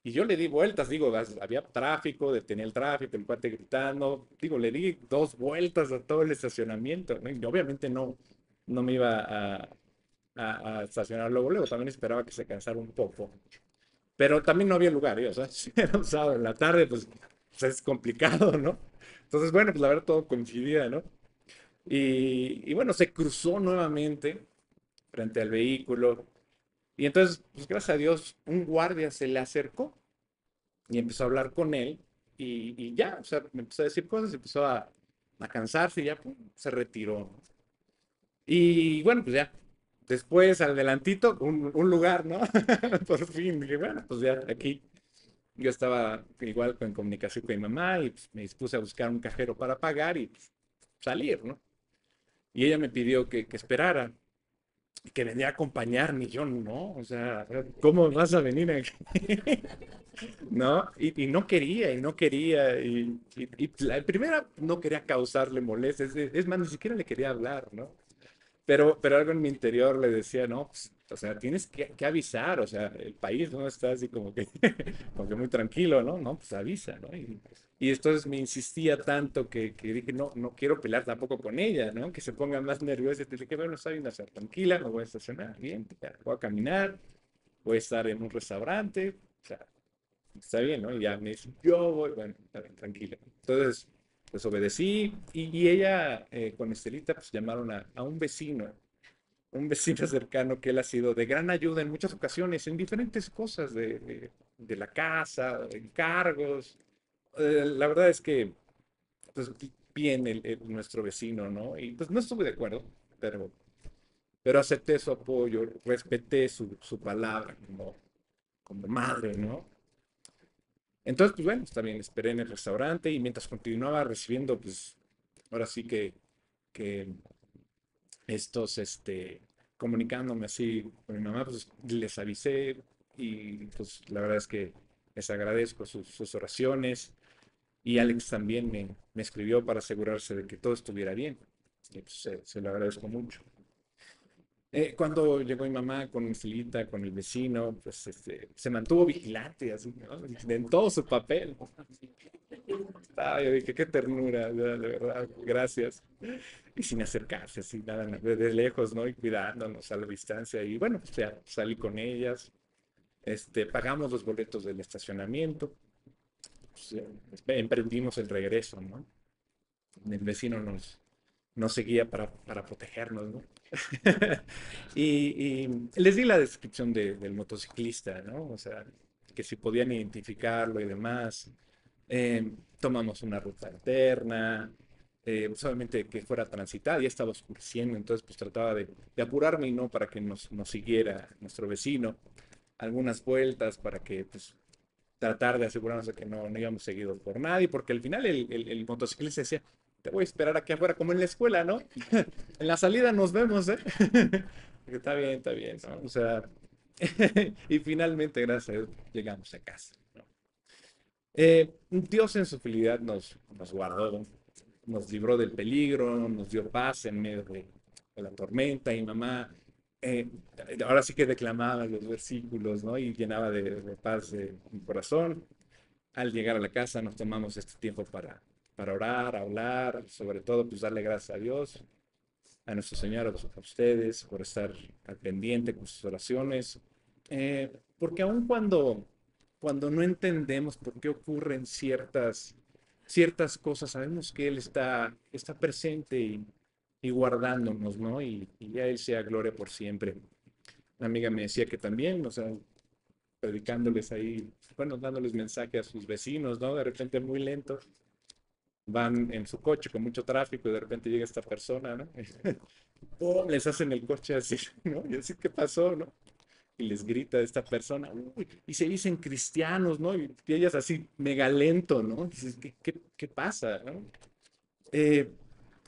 Y yo le di vueltas, digo, había tráfico, detenía el tráfico, el cuate gritando, digo, le di dos vueltas a todo el estacionamiento, ¿no? Y obviamente no me iba a estacionar luego, luego, también esperaba que se cansara un poco. Pero también no había lugar, ¿eh? O sea, si era un sábado en la tarde, pues es complicado, ¿no? Entonces, bueno, pues la verdad todo coincidía, ¿no? Y bueno, se cruzó nuevamente frente al vehículo. Y entonces, pues gracias a Dios, un guardia se le acercó y empezó a hablar con él. Y ya, o sea, me empezó a decir cosas, empezó a cansarse y ya pum, se retiró, ¿no? Y bueno, pues ya, después, adelantito, un lugar, ¿no? Por fin, dije, bueno, pues ya, aquí. Yo estaba igual con comunicación con mi mamá y pues, me dispuse a buscar un cajero para pagar y pues, salir, ¿no? Y ella me pidió que esperara y que venía a acompañarme. Y yo, no, o sea, ¿cómo vas a venir aquí? ¿No? Y no quería, y no quería. Y la primera no quería causarle molestias. Es más, ni siquiera le quería hablar, ¿no? Pero algo en mi interior le decía, no, pues, o sea, tienes que avisar, o sea, el país no está así como que, como que muy tranquilo, ¿no? No, pues avisa, ¿no? Y entonces me insistía tanto que dije, no quiero pelear tampoco con ella, ¿no? Que se ponga más nerviosa. Y te dije, bueno, está bien, o sea, tranquila, me voy a estacionar, bien, ya, voy a caminar, voy a estar en un restaurante, o sea, está bien, ¿no? Y ya me dice, yo voy, bueno, está bien, tranquila. Entonces, pues obedecí y ella con Estelita pues llamaron a un vecino cercano que él ha sido de gran ayuda en muchas ocasiones, en diferentes cosas, de la casa, encargos. La verdad es que, pues, bien nuestro vecino, ¿no? Y pues no estuve de acuerdo, pero, pero acepté su apoyo, respeté su palabra como madre, ¿no? Entonces, pues bueno, está bien, esperé en el restaurante y mientras continuaba recibiendo, pues, ahora sí que estos, comunicándome así con mi mamá, pues les avisé y pues la verdad es que les agradezco sus oraciones y Alex también me escribió para asegurarse de que todo estuviera bien y pues se lo agradezco mucho. Cuando llegó mi mamá con mi filita, con el vecino, pues se mantuvo vigilante, así, ¿no? En todo su papel. Ay, yo dije, qué ternura, de verdad, gracias. Y sin acercarse, así, nada, desde lejos, ¿no? Y cuidándonos a la distancia. Y bueno, pues ya salí con ellas, pagamos los boletos del estacionamiento, pues, emprendimos el regreso, ¿no? El vecino nos seguía para protegernos, ¿no? Y les di la descripción del motociclista, ¿no? O sea, que si podían identificarlo y demás. Tomamos una ruta alterna, solamente que fuera transitada, ya estaba oscureciendo, entonces pues trataba de apurarme y no para que nos siguiera nuestro vecino. Algunas vueltas para que pues tratar de asegurarnos de que no íbamos seguidos por nadie, porque al final el motociclista decía, te voy a esperar aquí afuera, como en la escuela, ¿no? En la salida nos vemos, ¿eh? Está bien, ¿no? O sea, y finalmente, gracias a Dios, llegamos a casa, ¿no? Dios en su fidelidad nos guardó, nos libró del peligro, nos dio paz en medio de la tormenta y mamá, eh, ahora sí que declamaba los versículos, ¿no? Y llenaba de paz mi corazón. Al llegar a la casa nos tomamos este tiempo para orar, hablar, sobre todo pues darle gracias a Dios, a nuestro Señor, a ustedes por estar al pendiente con sus oraciones. Porque aun cuando no entendemos por qué ocurren ciertas cosas, sabemos que Él está presente y guardándonos, ¿no? Y a Él sea gloria por siempre. Una amiga me decía que también, o sea, predicándoles ahí, bueno, dándoles mensaje a sus vecinos, ¿no? De repente muy lento, van en su coche con mucho tráfico y de repente llega esta persona, ¿no? ¡Pum! Les hacen el coche así, ¿no? Y así, ¿qué pasó, no? Y les grita esta persona, uy, y se dicen cristianos, ¿no? Y ellas así, mega lento, ¿no? Dices, ¿qué pasa, no? Eh,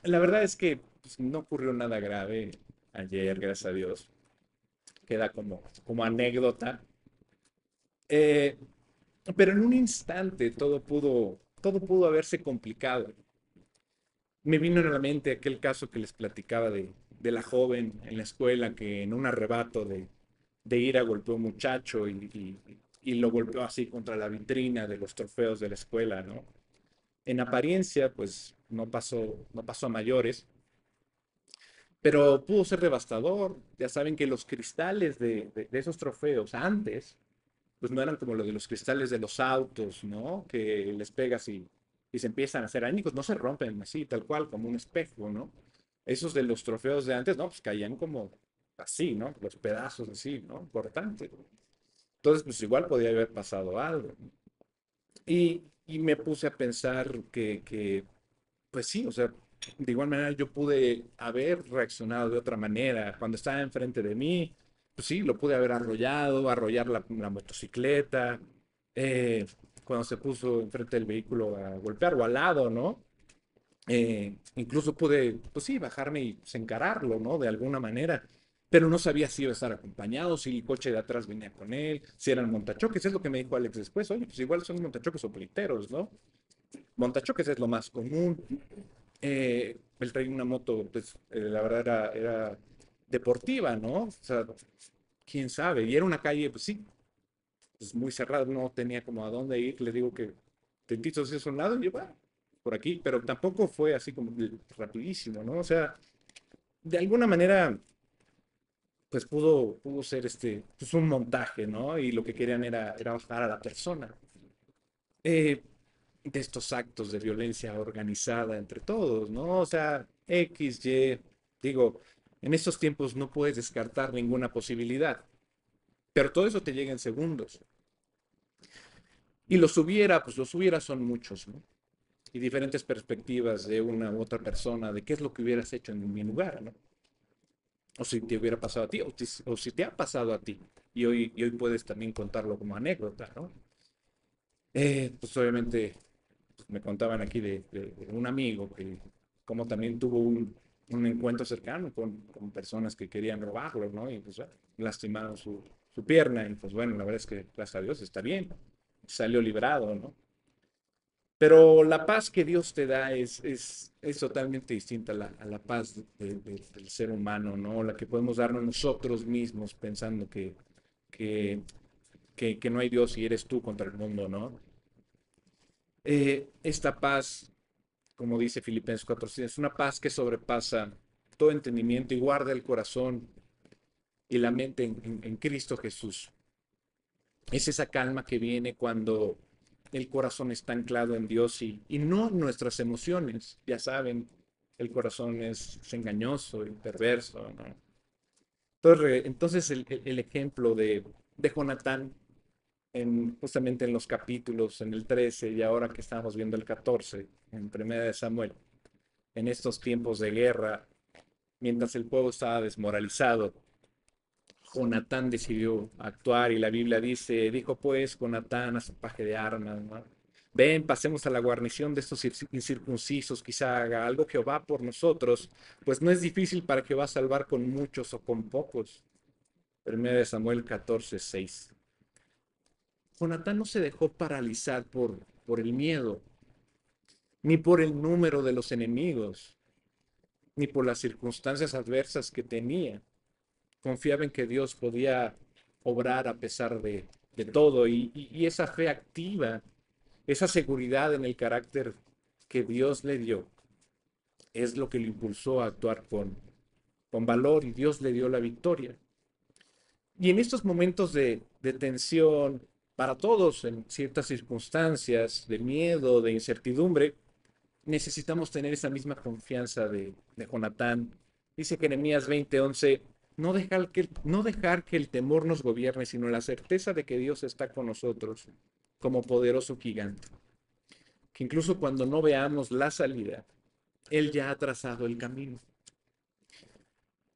la verdad es que pues, no ocurrió nada grave ayer, gracias a Dios. Queda como anécdota. Eh, pero en un instante todo pudo haberse complicado. Me vino a la mente aquel caso que les platicaba de la joven en la escuela que en un arrebato de ira golpeó a un muchacho y lo golpeó así contra la vitrina de los trofeos de la escuela, ¿no? En apariencia, pues no pasó a mayores, pero pudo ser devastador. Ya saben que los cristales de esos trofeos antes, pues no eran como los de los cristales de los autos, ¿no? Que les pegas y se empiezan a hacer añicos, no se rompen así, tal cual, como un espejo, ¿no? Esos de los trofeos de antes, no, pues caían como así, ¿no? Los pedazos así, ¿no? Importantes. Entonces, pues igual podía haber pasado algo. Y me puse a pensar pues sí, o sea, de igual manera yo pude haber reaccionado de otra manera. Cuando estaba enfrente de mí, pues sí, lo pude haber arrollado, arrollar la motocicleta. eh, Cuando se puso enfrente del vehículo a golpear o al lado, ¿no? Incluso pude, pues sí, bajarme y pues, encararlo, ¿no? De alguna manera. Pero no sabía si iba a estar acompañado, si el coche de atrás venía con él, si eran montachoques. Es lo que me dijo Alex después. Oye, pues igual son montachoques o politeros, ¿no? Montachoques es lo más común. Él traía una moto, pues la verdad era deportiva, ¿no? O sea, quién sabe. Y era una calle, pues sí, pues muy cerrada, no tenía como a dónde ir. Le digo que tentito hacia un lado y yo, "Bueno, por aquí", pero tampoco fue así como rapidísimo, ¿no? O sea, de alguna manera, pues pudo ser pues un montaje, ¿no? Y lo que querían era bajar a la persona. Eh, de estos actos de violencia organizada entre todos, ¿no? O sea, X, Y, digo, en estos tiempos no puedes descartar ninguna posibilidad, pero todo eso te llega en segundos. Y los hubiera, pues los hubiera son muchos, ¿no? Y diferentes perspectivas de una u otra persona de qué es lo que hubieras hecho en mi lugar, ¿no? O si te hubiera pasado a ti, o si te ha pasado a ti. Y hoy puedes también contarlo como anécdota, ¿no? Pues obviamente pues, me contaban aquí de un amigo que como también tuvo un encuentro cercano con personas que querían robarlo, ¿no? Y pues lastimaron su pierna y pues bueno, la verdad es que gracias a Dios está bien, salió librado, ¿no? Pero la paz que Dios te da es totalmente distinta a la paz del ser humano, ¿no? La que podemos darnos nosotros mismos pensando que, que no hay Dios y eres tú contra el mundo, ¿no? Esta paz, como dice Filipenses 4:6, es una paz que sobrepasa todo entendimiento y guarda el corazón y la mente en Cristo Jesús. Es esa calma que viene cuando el corazón está anclado en Dios y no en nuestras emociones. Ya saben, el corazón es engañoso y perverso, ¿no? Entonces el ejemplo de Jonatán, justamente en los capítulos, en el 13 y ahora que estamos viendo el 14, en Primera de Samuel, en estos tiempos de guerra, mientras el pueblo estaba desmoralizado, Jonatán decidió actuar y la Biblia dijo pues Jonatán a su paje de armas, ¿no? Ven, pasemos a la guarnición de estos incircuncisos, quizá haga algo Jehová por nosotros, pues no es difícil para Jehová salvar con muchos o con pocos. Primera de Samuel 14:6. Jonatán no se dejó paralizar por el miedo, ni por el número de los enemigos, ni por las circunstancias adversas que tenía. Confiaba en que Dios podía obrar a pesar de todo y esa fe activa, esa seguridad en el carácter que Dios le dio, es lo que le impulsó a actuar con valor y Dios le dio la victoria. Y en estos momentos de tensión, para todos, en ciertas circunstancias, de miedo, de incertidumbre, necesitamos tener esa misma confianza de Jonatán. Dice Jeremías 20:11, no dejar que el temor nos gobierne, sino la certeza de que Dios está con nosotros como poderoso gigante. Que incluso cuando no veamos la salida, Él ya ha trazado el camino.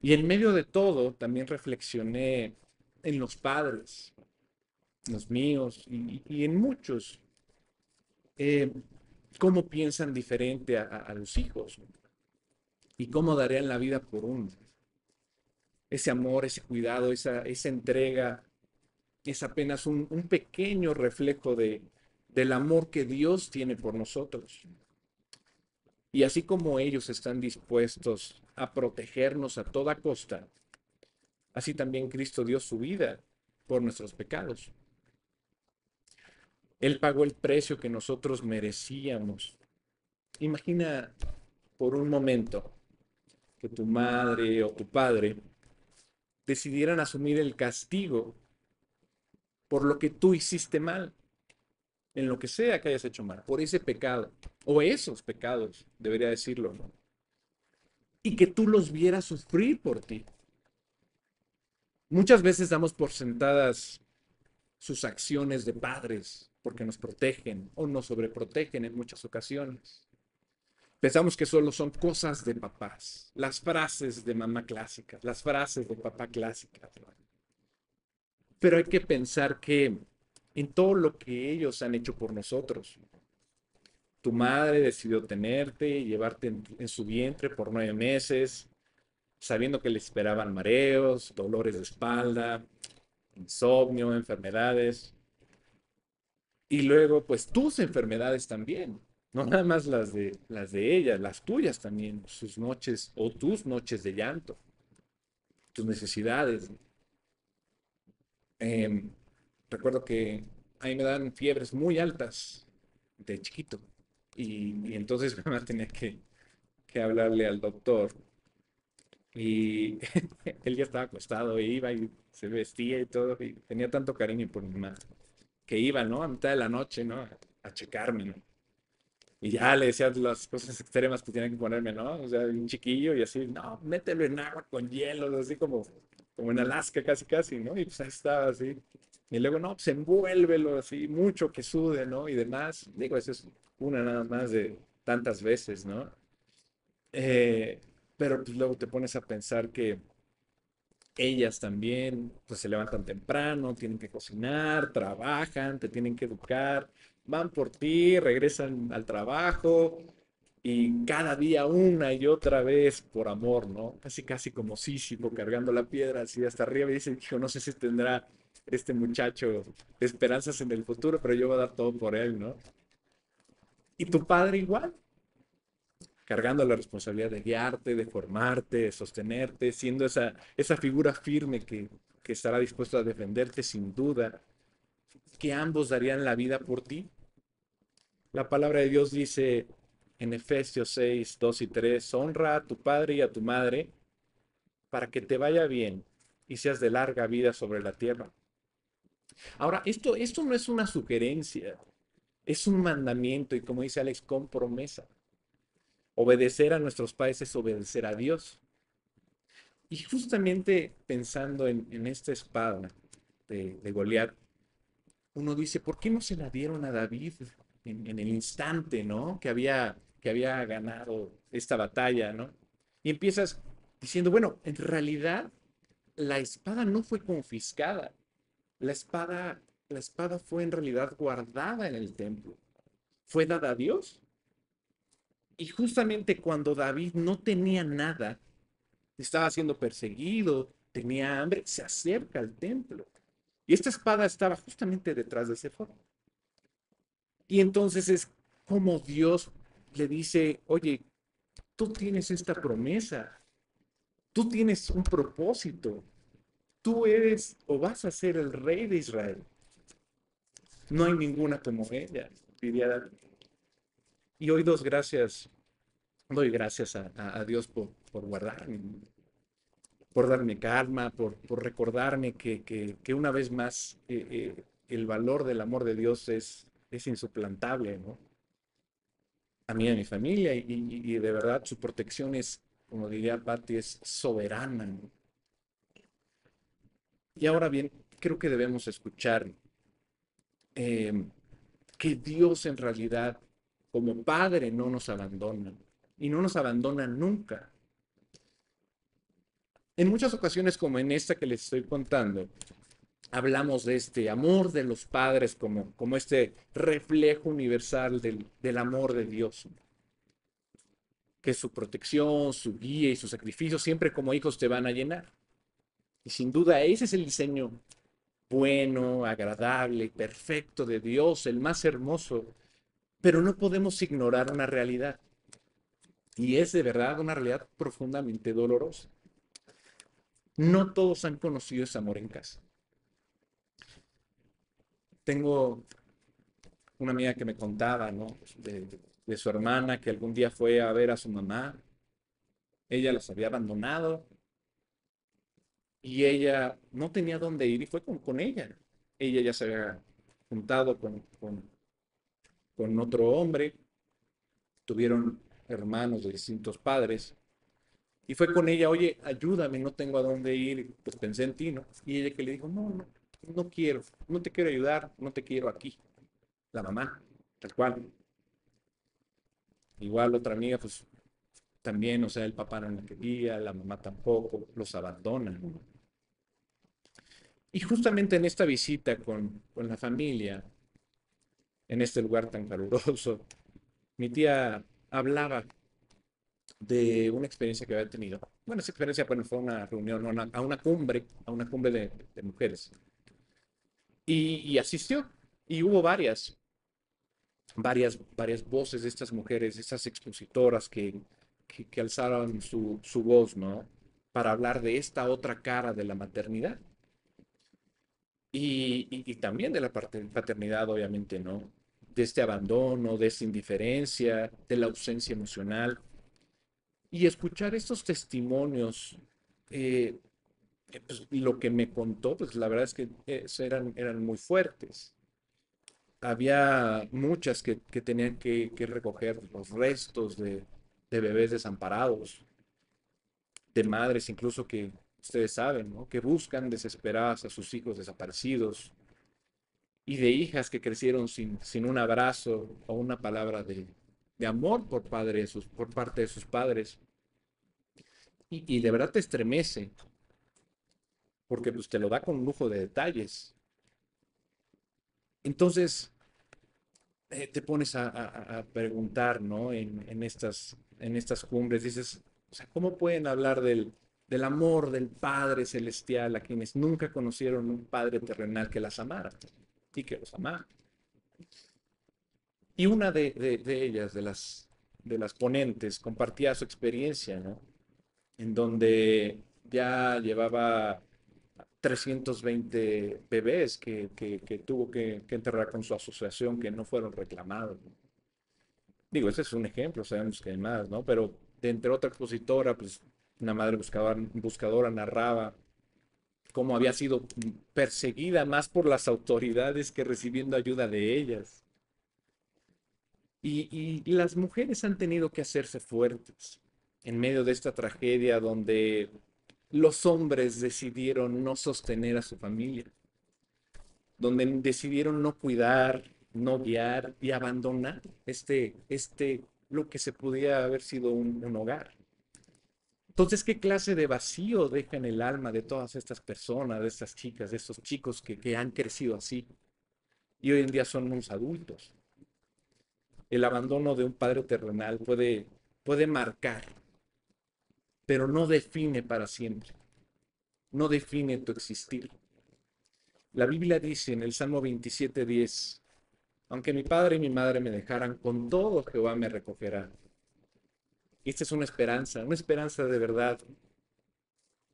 Y en medio de todo, también reflexioné en los padres, los míos y en muchos, eh, cómo piensan diferente a los hijos y cómo darían la vida por uno. Ese amor, ese cuidado, esa entrega es apenas un pequeño reflejo del amor que Dios tiene por nosotros. Y así como ellos están dispuestos a protegernos a toda costa, así también Cristo dio su vida por nuestros pecados. Él pagó el precio que nosotros merecíamos. Imagina por un momento que tu madre o tu padre decidieran asumir el castigo por lo que tú hiciste mal, en lo que sea que hayas hecho mal, por ese pecado, o esos pecados, debería decirlo, ¿no? Y que tú los vieras sufrir por ti. Muchas veces damos por sentadas sus acciones de padres porque nos protegen o nos sobreprotegen en muchas ocasiones. Pensamos que solo son cosas de papás, las frases de mamá clásicas, las frases de papá clásicas. Pero hay que pensar que en todo lo que ellos han hecho por nosotros, tu madre decidió tenerte y llevarte en su vientre por 9 meses, sabiendo que le esperaban mareos, dolores de espalda, insomnio, enfermedades. Y luego, pues tus enfermedades también. No nada más las de ella, las tuyas también, sus noches o tus noches de llanto, tus necesidades. Em, Recuerdo que a mí me dan fiebres muy altas de chiquito. Y entonces mi mamá tenía que hablarle al doctor. Y él ya estaba acostado, e iba y se vestía y todo. Y tenía tanto cariño por mi mamá que iba, ¿no? A mitad de la noche, ¿no? A checarme, ¿no? Y ya le decía las cosas extremas que tenía que ponerme, ¿no? O sea, un chiquillo y así, no, mételo en agua con hielo, así como en Alaska casi casi, ¿no? Y pues ahí estaba así. Y luego, no, pues envuélvelo así, mucho que sude, ¿no? Y demás. Digo, eso es una nada más de tantas veces, ¿no? Eh, pero pues luego te pones a pensar que ellas también, pues se levantan temprano, tienen que cocinar, trabajan, te tienen que educar, van por ti, regresan al trabajo y cada día una y otra vez por amor, ¿no? Casi casi como Sísifo cargando la piedra así hasta arriba y dice, hijo, no sé si tendrá este muchacho esperanzas en el futuro, pero yo voy a dar todo por él, ¿no? Y tu padre igual, cargando la responsabilidad de guiarte, de formarte, de sostenerte, siendo esa figura firme que estará dispuesto a defenderte sin duda, que ambos darían la vida por ti. La palabra de Dios dice en Efesios 6, 2 y 3, honra a tu padre y a tu madre para que te vaya bien y seas de larga vida sobre la tierra. Ahora, esto no es una sugerencia, es un mandamiento y como dice Alex, con promesa. Obedecer a nuestros padres es obedecer a Dios. Y justamente pensando en esta espada de Goliat, uno dice, ¿por qué no se la dieron a David en el instante, ¿no? Que había ganado esta batalla, ¿no? Y empiezas diciendo, bueno, en realidad la espada no fue confiscada, la espada, la espada fue en realidad guardada en el templo, fue dada a Dios. Y justamente cuando David no tenía nada, estaba siendo perseguido, tenía hambre, se acerca al templo. Y esta espada estaba justamente detrás de ese foro. Y entonces es como Dios le dice, oye, tú tienes esta promesa, tú tienes un propósito, tú eres o vas a ser el rey de Israel. No hay ninguna como ella, diría David. Y hoy doy gracias a Dios por guardarme, por darme calma, por recordarme que una vez más el valor del amor de Dios es insuplantable, ¿no? A mí y a mi familia y de verdad su protección es, como diría Patti, es soberana, ¿no? Y ahora bien, creo que debemos escuchar eh, que Dios en realidad, como Padre, no nos abandona y no nos abandona nunca. En muchas ocasiones, como en esta que les estoy contando, hablamos de este amor de los padres como este reflejo universal del amor de Dios, que su protección, su guía y su sacrificio siempre como hijos te van a llenar. Y sin duda ese es el diseño bueno, agradable, perfecto de Dios, el más hermoso. Pero no podemos ignorar una realidad. Y es de verdad una realidad profundamente dolorosa. No todos han conocido ese amor en casa. Tengo una amiga que me contaba, ¿no? De su hermana que algún día fue a ver a su mamá. Ella las había abandonado y ella no tenía dónde ir y fue con ella. Ella ya se había juntado con otro hombre, tuvieron hermanos de distintos padres y fue con ella, oye, ayúdame, no tengo a dónde ir, pues pensé en ti, ¿no? Y ella que le dijo, no, no, no quiero, no te quiero ayudar, no te quiero aquí. La mamá, tal cual. Igual otra amiga, pues también, o sea, el papá no la quería, la mamá tampoco, los abandonan. Y justamente en esta visita con la familia, en este lugar tan caluroso, mi tía hablaba de una experiencia que había tenido. Bueno, esa experiencia bueno, fue una reunión, a una cumbre de mujeres. Y asistió, y hubo varias voces de estas mujeres, estas expositoras que alzaron su voz, ¿no? Para hablar de esta otra cara de la maternidad. Y también de la paternidad, obviamente, ¿no? De este abandono, de esta indiferencia, de la ausencia emocional. Y escuchar estos testimonios, eh, pues, lo que me contó, pues la verdad es que eran muy fuertes. Había muchas que tenían que recoger los restos de bebés desamparados, de madres incluso que ustedes saben, ¿no? Que buscan desesperadas a sus hijos desaparecidos. y de hijas que crecieron sin un abrazo o una palabra de amor por parte de sus padres. Y de verdad te estremece, porque pues te lo da con lujo de detalles. Entonces te pones a preguntar, ¿no? En estas cumbres, dices, o sea, ¿cómo pueden hablar del amor del Padre Celestial a quienes nunca conocieron un Padre terrenal que las amara y que los amara? Y una de ellas, de las ponentes, compartía su experiencia, ¿no? En donde ya llevaba 320 bebés que tuvo que enterrar con su asociación que no fueron reclamados. Digo, ese es un ejemplo, sabemos que hay más, ¿no? Pero de entre otra expositora, pues una madre buscadora narraba cómo había sido perseguida más por las autoridades que recibiendo ayuda de ellas. Y las mujeres han tenido que hacerse fuertes en medio de esta tragedia donde los hombres decidieron no sostener a su familia, donde decidieron no cuidar, no guiar y abandonar lo que se podía haber sido un hogar. Entonces, ¿qué clase de vacío deja en el alma de todas estas personas, de estas chicas, de estos chicos que han crecido así y hoy en día son unos adultos? El abandono de un padre terrenal puede marcar, pero no define para siempre, no define tu existir. La Biblia dice en el Salmo 27:10, aunque mi padre y mi madre me dejaran, con todo Jehová me recogerá. Esta es una esperanza de verdad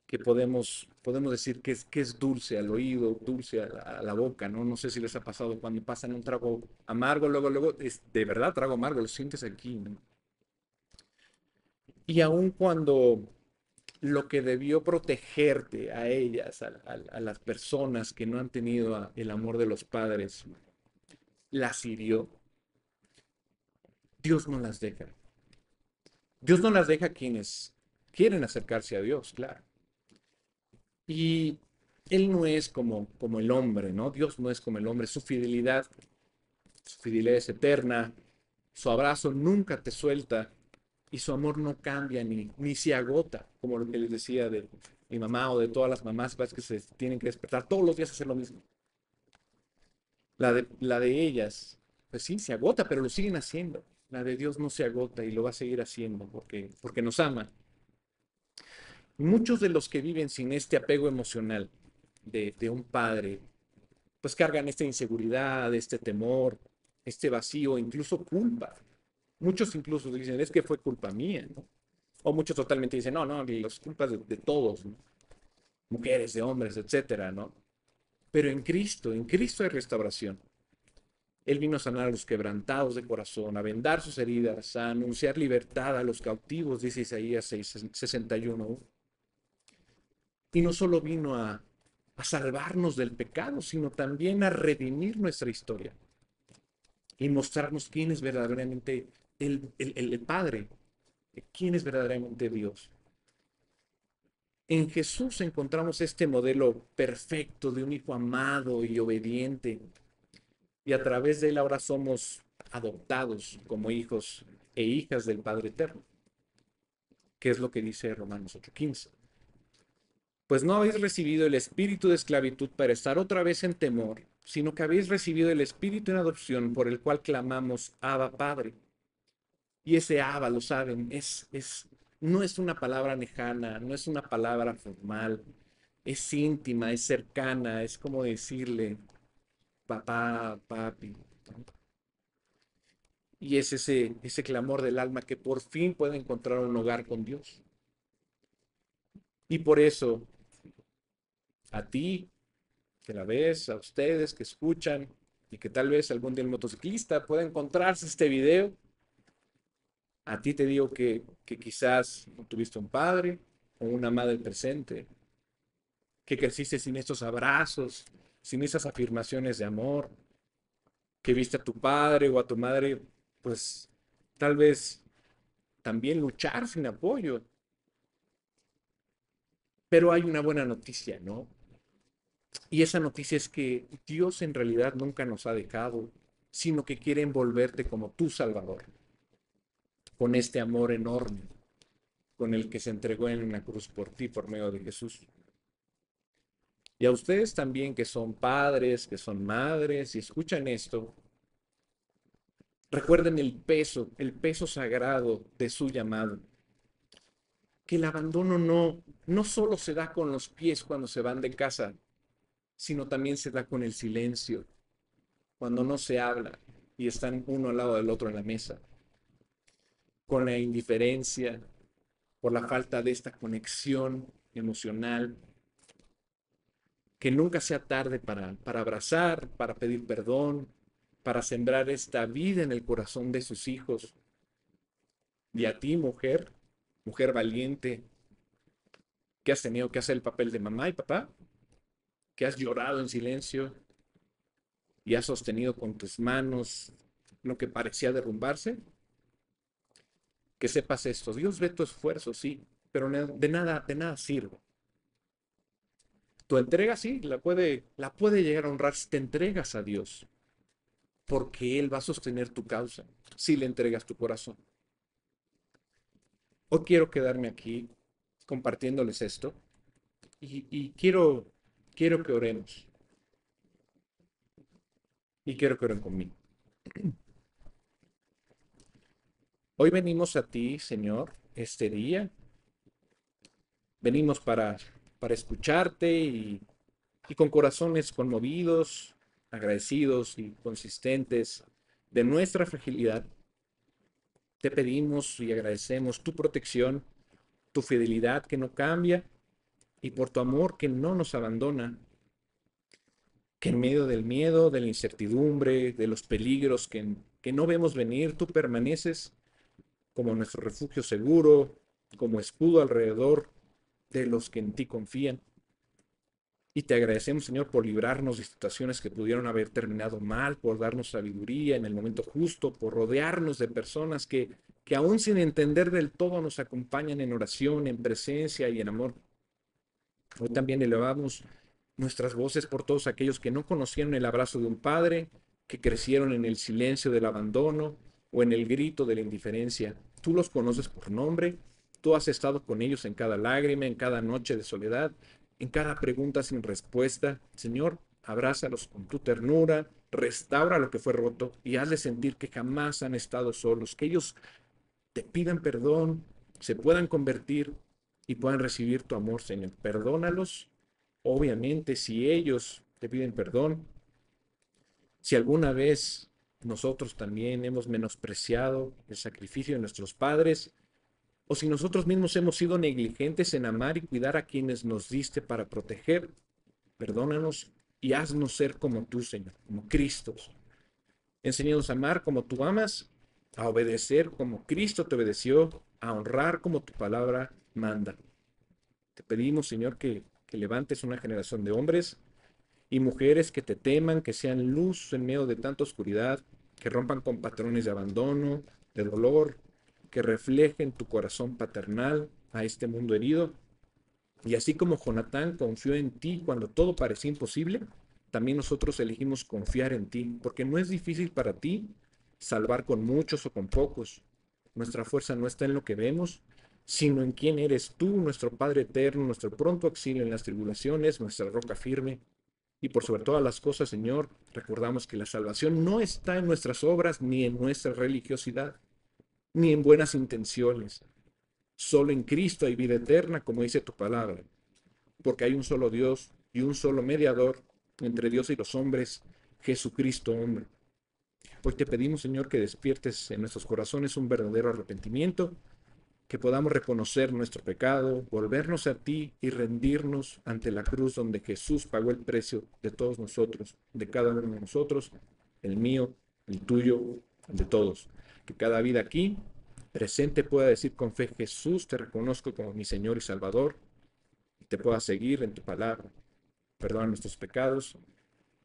que podemos decir que es dulce al oído, dulce a la boca, ¿no? No sé si les ha pasado cuando pasan un trago amargo, luego, es de verdad trago amargo, lo sientes aquí, ¿no? Y aun cuando lo que debió protegerte a ellas, a las personas que no han tenido el amor de los padres, las hirió, Dios no las deja. Dios no las deja a quienes quieren acercarse a Dios, claro. Y Él no es como el hombre, ¿no? Dios no es como el hombre. Su fidelidad es eterna, su abrazo nunca te suelta y su amor no cambia ni se agota, como lo que les decía de mi mamá o de todas las mamás, pues, que se tienen que despertar todos los días a hacer lo mismo. La de ellas, pues sí, se agota, pero lo siguen haciendo. La de Dios no se agota y lo va a seguir haciendo porque nos ama. Muchos de los que viven sin este apego emocional de un padre, pues cargan esta inseguridad, este temor, este vacío, incluso culpa. Muchos incluso dicen, es que fue culpa mía, ¿no? O muchos totalmente dicen, no, no, las culpas de todos, ¿no? Mujeres, de hombres, etcétera, ¿no? Pero en Cristo hay restauración. Él vino a sanar a los quebrantados de corazón, a vendar sus heridas, a anunciar libertad a los cautivos, dice Isaías 61. Y no solo vino a salvarnos del pecado, sino también a redimir nuestra historia y mostrarnos quién es verdaderamente el Padre, quién es verdaderamente Dios. En Jesús encontramos este modelo perfecto de un hijo amado y obediente, y a través de él ahora somos adoptados como hijos e hijas del Padre Eterno, que es lo que dice Romanos 8:15. Pues no habéis recibido el espíritu de esclavitud para estar otra vez en temor, sino que habéis recibido el espíritu en adopción por el cual clamamos, Abba Padre. Y ese Abba, lo saben, no es una palabra lejana, no es una palabra formal, es íntima, es cercana, es como decirle papá, papi. Y es ese clamor del alma que por fin puede encontrar un hogar con Dios. Y por eso, a ti, que la ves, a ustedes que escuchan, y que tal vez algún día el motociclista pueda encontrarse este video, a ti te digo que quizás no tuviste un padre o una madre presente, que creciste sin estos abrazos, sin esas afirmaciones de amor, que viste a tu padre o a tu madre, pues tal vez también luchar sin apoyo. Pero hay una buena noticia, ¿no? Y esa noticia es que Dios en realidad nunca nos ha dejado, sino que quiere envolverte como tu Salvador, con este amor enorme, con el que se entregó en una cruz por ti, por medio de Jesús. Y a ustedes también que son padres, que son madres, y escuchan esto, recuerden el peso sagrado de su llamado. Que el abandono no solo se da con los pies cuando se van de casa, sino también se da con el silencio, cuando no se habla y están uno al lado del otro en la mesa, con la indiferencia, por la falta de esta conexión emocional, que nunca sea tarde para abrazar, para pedir perdón, para sembrar esta vida en el corazón de sus hijos. Y a ti, mujer, mujer valiente, que has tenido que hacer el papel de mamá y papá, que has llorado en silencio y has sostenido con tus manos lo que parecía derrumbarse, que sepas esto, Dios ve tu esfuerzo, sí, pero de nada sirve. Tu entrega, sí, la puede llegar a honrar si te entregas a Dios, porque Él va a sostener tu causa si le entregas tu corazón. Hoy quiero quedarme aquí compartiéndoles esto y quiero que oremos y quiero que oren conmigo. Hoy venimos a ti, Señor, este día. Venimos para escucharte y con corazones conmovidos, agradecidos y consistentes de nuestra fragilidad. Te pedimos y agradecemos tu protección, tu fidelidad que no cambia y por tu amor que no nos abandona, que en medio del miedo, de la incertidumbre, de los peligros que no vemos venir, tú permaneces como nuestro refugio seguro, como escudo alrededor de los que en ti confían. Y te agradecemos, Señor, por librarnos de situaciones que pudieron haber terminado mal, por darnos sabiduría en el momento justo, por rodearnos de personas que aún sin entender del todo nos acompañan en oración, en presencia y en amor. Hoy también elevamos nuestras voces por todos aquellos que no conocieron el abrazo de un padre, que crecieron en el silencio del abandono o en el grito de la indiferencia. Tú los conoces por nombre, tú has estado con ellos en cada lágrima, en cada noche de soledad, en cada pregunta sin respuesta. Señor, abrázalos con tu ternura, restaura lo que fue roto y hazles sentir que jamás han estado solos, que ellos te pidan perdón, se puedan convertir y puedan recibir tu amor, Señor. Perdónalos, obviamente, si ellos te piden perdón, si alguna vez nosotros también hemos menospreciado el sacrificio de nuestros padres, o si nosotros mismos hemos sido negligentes en amar y cuidar a quienes nos diste para proteger, perdónanos y haznos ser como tú, Señor, como Cristo. Enséñanos a amar como tú amas, a obedecer como Cristo te obedeció, a honrar como tu palabra manda. Te pedimos, Señor, que levantes una generación de hombres y mujeres que te teman, que sean luz en medio de tanta oscuridad, que rompan con patrones de abandono, de dolor, que reflejen tu corazón paternal a este mundo herido. Y así como Jonatán confió en ti cuando todo parecía imposible, también nosotros elegimos confiar en ti, porque no es difícil para ti salvar con muchos o con pocos. Nuestra fuerza no está en lo que vemos, sino en quién eres tú, nuestro Padre eterno, nuestro pronto auxilio en las tribulaciones, nuestra roca firme. Y por sobre todas las cosas, Señor, recordamos que la salvación no está en nuestras obras, ni en nuestra religiosidad, ni en buenas intenciones. Solo en Cristo hay vida eterna, como dice tu palabra, porque hay un solo Dios y un solo mediador entre Dios y los hombres, Jesucristo hombre. Hoy te pedimos, Señor, que despiertes en nuestros corazones un verdadero arrepentimiento, que podamos reconocer nuestro pecado, volvernos a ti y rendirnos ante la cruz donde Jesús pagó el precio de todos nosotros, de cada uno de nosotros, el mío, el tuyo, el de todos. Que cada vida aquí presente pueda decir con fe, Jesús, te reconozco como mi Señor y Salvador, y te pueda seguir en tu palabra. Perdona nuestros pecados,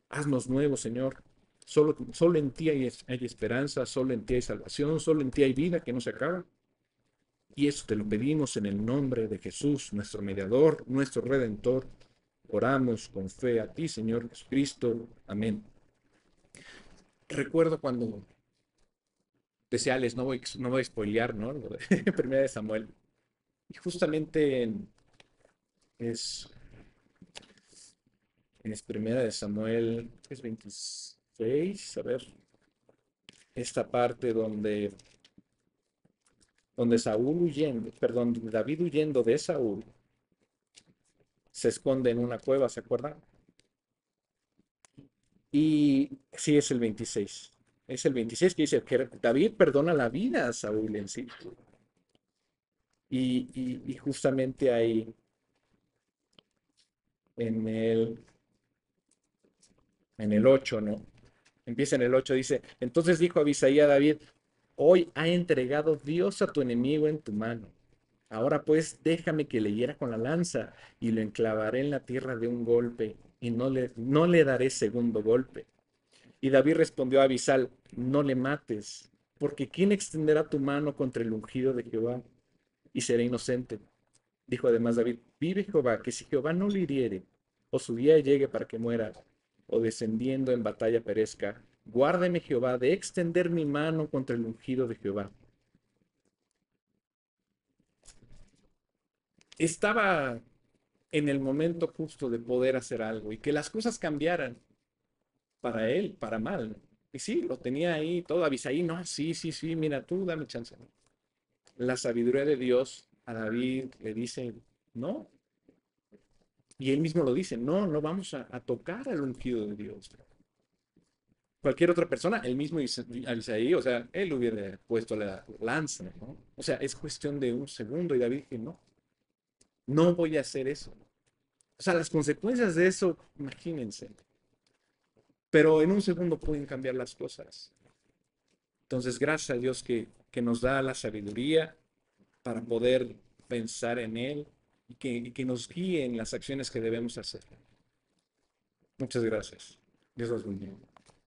haznos nuevos, Señor. Solo en ti hay esperanza, solo en ti hay salvación, solo en ti hay vida que no se acaba. Y eso te lo pedimos en el nombre de Jesús, nuestro mediador, nuestro redentor. Oramos con fe a ti, Señor Jesucristo. Amén. Recuerdo cuando decía Alex, no voy a spoilear, ¿no? Lo de Primera de Samuel. Y justamente es Primera de Samuel, es 26, a ver, esta parte donde Saúl huyendo, perdón, David huyendo de Saúl, se esconde en una cueva, ¿se acuerdan? Y sí, es el 26. Es el 26 que dice que David perdona la vida a Saúl en sí. Y justamente ahí en el 8, ¿no? Empieza en el 8, dice, entonces dijo Abisai a David, hoy ha entregado Dios a tu enemigo en tu mano. Ahora pues déjame que le hiera con la lanza y lo enclavaré en la tierra de un golpe y no le daré segundo golpe. Y David respondió a Abisal, no le mates, porque ¿quién extenderá tu mano contra el ungido de Jehová y será inocente? Dijo además David, vive Jehová, que si Jehová no le hiriere, o su día llegue para que muera, o descendiendo en batalla perezca, guárdeme Jehová de extender mi mano contra el ungido de Jehová. Estaba en el momento justo de poder hacer algo y que las cosas cambiaran para él, para mal. Y sí, lo tenía ahí todo Abisaí, no, sí, sí, sí, mira, tú dame chance. La sabiduría de Dios a David le dice, no, y él mismo lo dice, no, no vamos a tocar al ungido de Dios. Cualquier otra persona, el mismo Isaí, o sea, él hubiera puesto la lanza, ¿no? O sea, es cuestión de un segundo y David dice, no, no voy a hacer eso. O sea, las consecuencias de eso, imagínense. Pero en un segundo pueden cambiar las cosas. Entonces, gracias a Dios que nos da la sabiduría para poder pensar en Él y que nos guíe en las acciones que debemos hacer. Muchas gracias. Dios los bendiga.